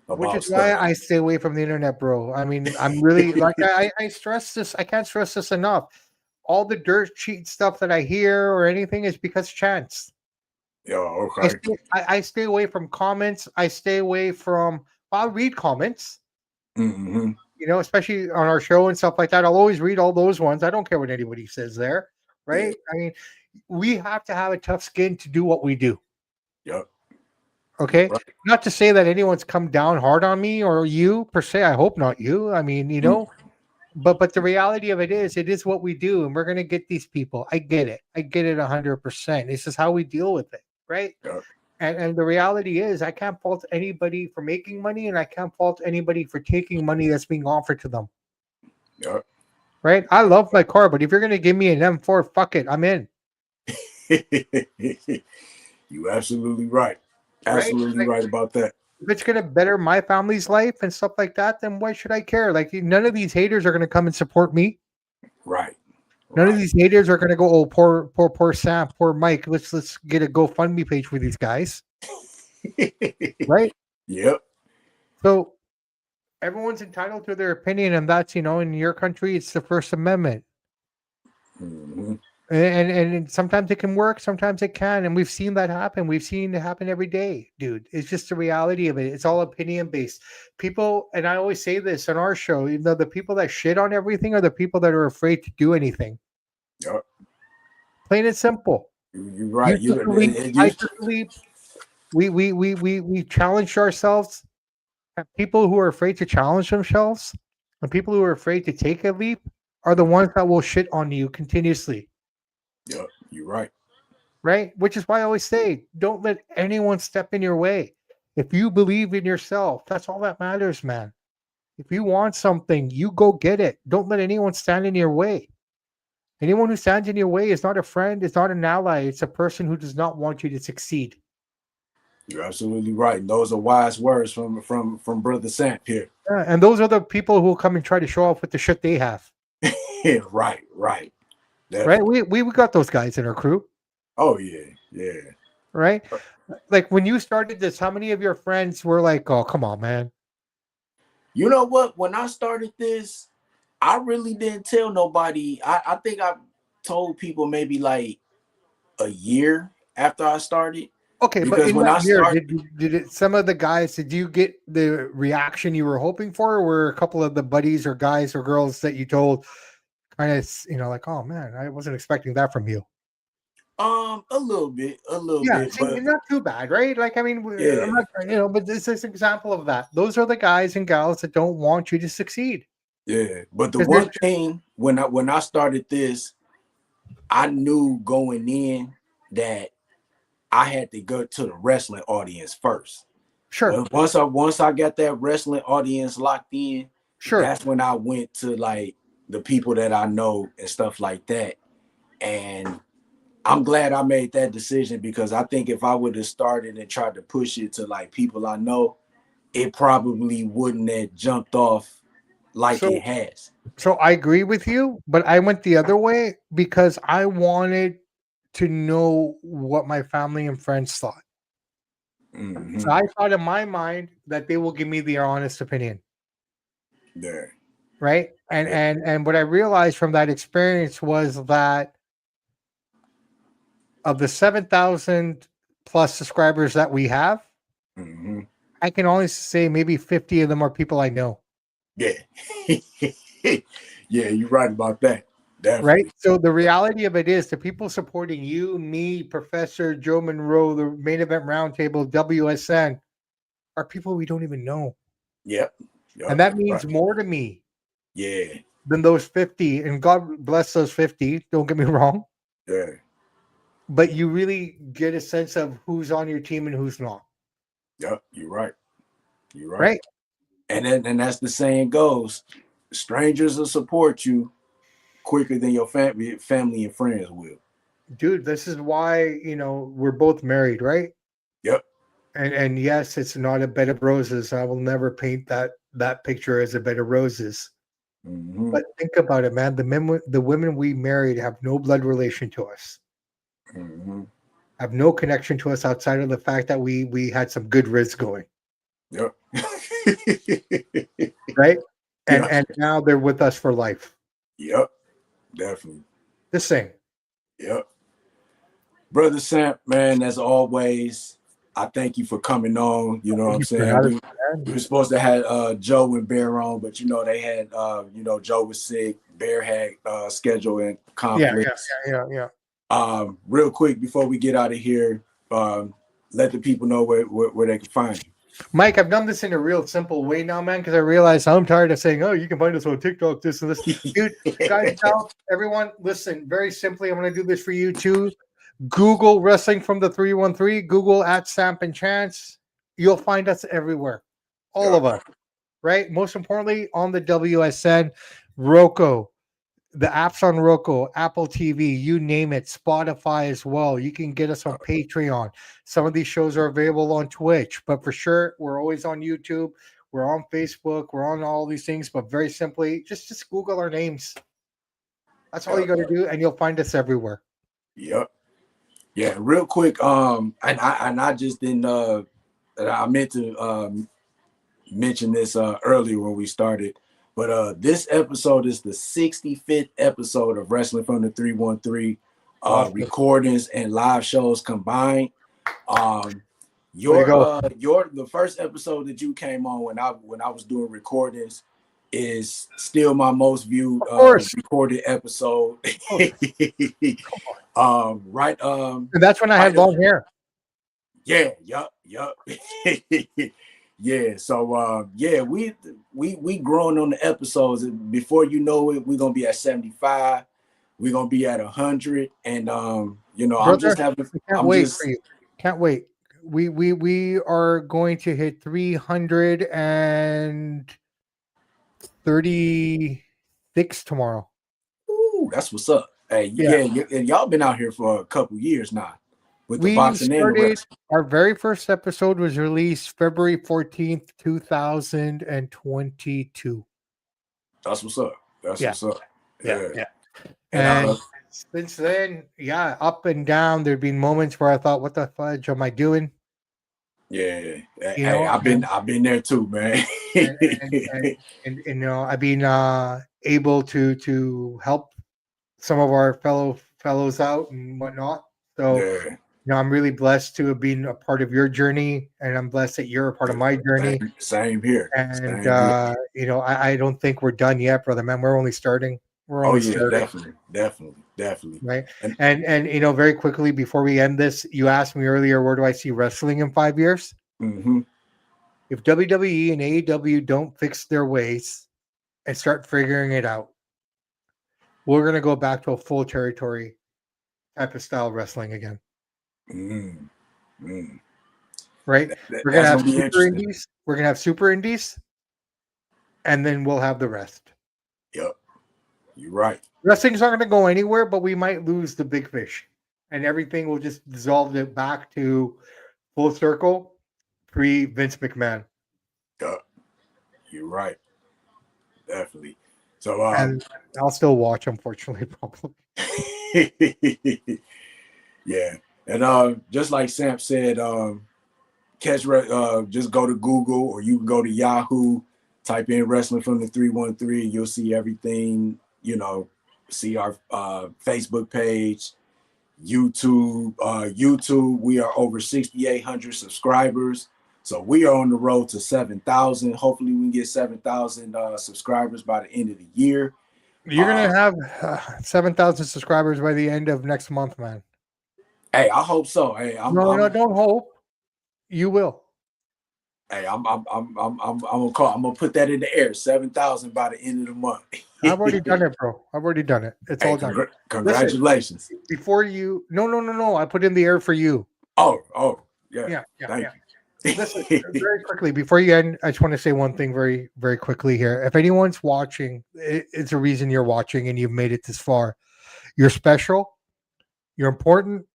Which is why I stay away from the internet, bro. I mean, I'm really like I stress this. I can't stress this enough. All the dirt sheet stuff that I hear or anything is because chance. Yeah, okay. I stay away from comments. I stay away from. I'll read comments. Mm-hmm. You know, especially on our show and stuff like that. I'll always read all those ones. I don't care what anybody says there, right? Yeah. I mean, we have to have a tough skin to do what we do. Yep. Okay, right. Not to say that anyone's come down hard on me or you per se. I hope not you. I mean, you know, but the reality of it is what we do, and we're gonna get these people. I get it 100%. This is how we deal with it, right? Yeah. And the reality is, I can't fault anybody for making money, and I can't fault anybody for taking money that's being offered to them. Yeah. Right. I love my car, but if you're gonna give me an M4, fuck it, I'm in. You absolutely right. Absolutely right about that. If it's going to better my family's life and stuff like that, then why should I care? Like, none of these haters are going to come and support me. Right. None of these haters are going to go, oh, poor Samp, poor Mike. Let's get a GoFundMe page for these guys. Right? Yep. So everyone's entitled to their opinion, and that's, you know, in your country, it's the First Amendment. Mm-hmm. And sometimes it can work, sometimes it can, and we've seen that happen. We've seen it happen every day, dude. It's just the reality of it. It's all opinion based. People, and I always say this on our show, you know, the people that shit on everything are the people that are afraid to do anything. Yep. Plain and simple. You're right. We challenged ourselves. People who are afraid to challenge themselves and people who are afraid to take a leap are the ones that will shit on you continuously. Yeah, you're right. right? Which is why I always say, don't let anyone step in your way. If you believe in yourself, that's all that matters, man. If you want something, you go get it. Don't let anyone stand in your way. Anyone who stands in your way is not a friend, it's not an ally, it's a person who does not want you to succeed. You're absolutely right. Those are wise words from Brother Samp here. And those are the people who will come and try to show off with the shit they have. Right. Right? We got those guys in our crew. Oh yeah. Right? Like when you started this, how many of your friends were like, oh, come on, man? You know what? When I started this, I really didn't tell nobody. I think I told people maybe like a year after I started. Okay, but Because in when that I year, started, did it, some of the guys, did you get the reaction you were hoping for? Or were a couple of the buddies or guys or girls that you told kind of, like, oh man, I wasn't expecting that from you? a little bit, Yeah, see, but not too bad, right? Like, I mean, yeah, I'm not, but this is an example of that. Those are the guys and gals that don't want you to succeed. yeah. But the Because one thing when I started this, I knew going in that I had to go to the wrestling audience first. sure, Once I got that wrestling audience locked in, sure. that's when I went to like the people that I know and stuff like that. And I'm glad I made that decision, because I think if I would have started and tried to push it to like people I know, it probably wouldn't have jumped off like So, it has. so I agree with you, but I went the other way because I wanted to know what my family and friends thought. So Mm-hmm. I thought in my mind that they will give me their honest opinion, There. right? And Yeah. and what I realized from that experience was that of the 7,000 plus subscribers that we have, Mm-hmm. I can only say maybe 50 of them are people I know. Yeah. Yeah, you're right about that. Right. Definitely. So the reality of it is the people supporting you, me, Professor Joe Monroe, the Main Event Roundtable, WSN are people we don't even know. Yep. And Yep. that means Right. more to me Yeah. than those 50. And God bless those 50. Don't get me wrong. Yeah. But you really get a sense of who's on your team and who's not. Yep. You're right. You're right. Right. And that's the saying goes, strangers will support you quicker than your family and friends will. Dude, this is why, we're both married, right? Yep. And yes, it's not a bed of roses. I will never paint that picture as a bed of roses. Mm-hmm. But think about it, man. The women we married have no blood relation to us, Mm-hmm. have no connection to us outside of the fact that we had some good riz going, Yep. right? And Yep. and now they're with us for life. Yep. Definitely. The same. Yep. Brother Samp, man, as always, I thank you for coming on. You know what I'm saying? We were supposed to have Joe and Bear on, but they had Joe was sick, Bear had scheduling conflicts. Yeah. Real quick before we get out of here, let the people know where they can find you. Mike, I've done this in a real simple way now, man, because I realize I'm tired of saying, oh, you can find us on TikTok, this and this. Dude, guys, everyone, listen, very simply, I'm going to do this for you too. Google Wrestling from the 313, Google at Samp Chance. You'll find us everywhere. All of us, right? Most importantly, on the WSN, Roku, the apps on Roku, Apple TV, you name it, Spotify as well. You can get us on Patreon. Some of these shows are available on Twitch, but for sure, we're always on YouTube. We're on Facebook. We're on all these things, but very simply, just Google our names. That's all you got to do, and you'll find us everywhere. Yep. Yeah, real quick. And I just didn't. I meant to mention this earlier when we started, but this episode is the 65th episode of Wrestling from the 313. Recordings and live shows combined. The first episode that you came on when I was doing recordings is still my most viewed recorded episode. Right. And that's when I had long hair. Yeah. Yup. Yeah. So we growing on the episodes. Before you know it, we're gonna be at 75. We're gonna be at 100, and You know, I'm Brother, just having. I can't I'm wait just. for you. Can't wait. We are going to hit 336 tomorrow. Ooh, that's what's up. Hey, Yeah. yeah, and y'all been out here for a couple years now with the We boxing and the started wrestling. our very first episode was released February 14th, 2022. That's what's up. That's Yeah. what's up. Yeah. Yeah. Yeah. And And since then, yeah, up and down, there've been moments where I thought, what the fudge am I doing? yeah. You Hey, know, I've been there too, man. and, you know, I've been able to help some of our fellows out and whatnot. So, Yeah. you know, I'm really blessed to have been a part of your journey, and I'm blessed that you're a part of my journey. Same here. And Same here. you know, I don't think we're done yet, brother man. We're only starting. We're Oh only yeah, starting. definitely. Right. And And you know, very quickly before we end this, you asked me earlier, where do I see wrestling in 5 years? mm-hmm. If WWE and AEW don't fix their ways and start figuring it out, we're gonna go back to a full territory type of style wrestling again. Mm-hmm. Right? We're gonna That's have gonna be super interesting. indies. We're gonna have super indies, and then we'll have the rest. Yep. You're right. Wrestling's not gonna go anywhere, but we might lose the big fish. And everything will just dissolve it back to full circle pre Vince McMahon. Yep. You're right. Definitely. So And I'll still watch, unfortunately, probably. yeah. And just like Samp said, just go to Google or you can go to Yahoo, type in Wrestling from the 313, you'll see everything, you know, see our Facebook page, YouTube, we are over 6,800 subscribers. So we are on the road to 7,000. Hopefully we can get 7,000 subscribers by the end of the year. You're gonna have 7,000 subscribers by the end of next month, man. Hey, I hope so. Hey, No, don't hope. You will. Hey, I'm gonna call. I'm gonna put that in the air. 7,000 by the end of the month. I've already done it, bro. I've already done it. It's all done. Congratulations. Listen, before you, no. I put in the air for you. Oh, yeah. Yeah. Thank you. Listen, very quickly before you end, I just want to say one thing very, very quickly here. If anyone's watching, it's a reason you're watching and you've made it this far. You're special. You're important.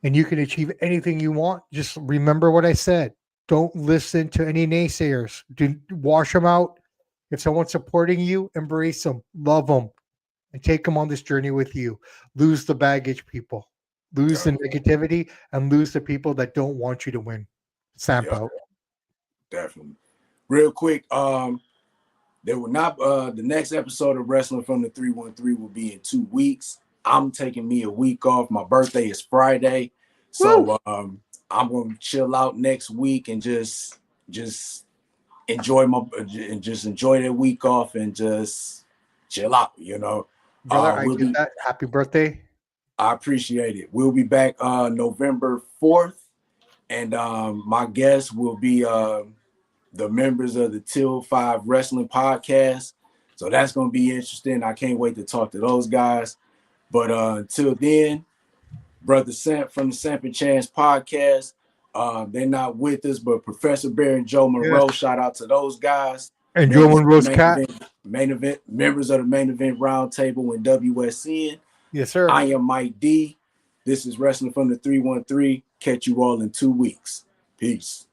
And you can achieve anything you want. Just remember what I said. Don't listen to any naysayers. Wash them out. If someone's supporting you, embrace them, love them, and take them on this journey with you. Lose the baggage, people. Lose the negativity and lose the people that don't want you to win. Samp out. Definitely. Real quick, there will not the next episode of Wrestling from the 313 will be in 2 weeks. I'm taking me a week off. My birthday is Friday. So I'm gonna chill out next week and just enjoy that week off and just chill out, you know. Brother, I get that. Happy birthday. I appreciate it. We'll be back November 4th. And my guests will be the members of the Till 5 Wrestling Podcast. So that's going to be interesting. I can't wait to talk to those guys. But until then, Brother Samp from the Samp Chance Podcast. They're not with us, but Professor Bear and Joe Monroe, shout out to those guys. And Joe Monroe's cat. Main event, members of the Main Event Roundtable in WSN. Yes, sir. I am Mike D. This is Wrestling from the 313. Catch you all in 2 weeks. Peace.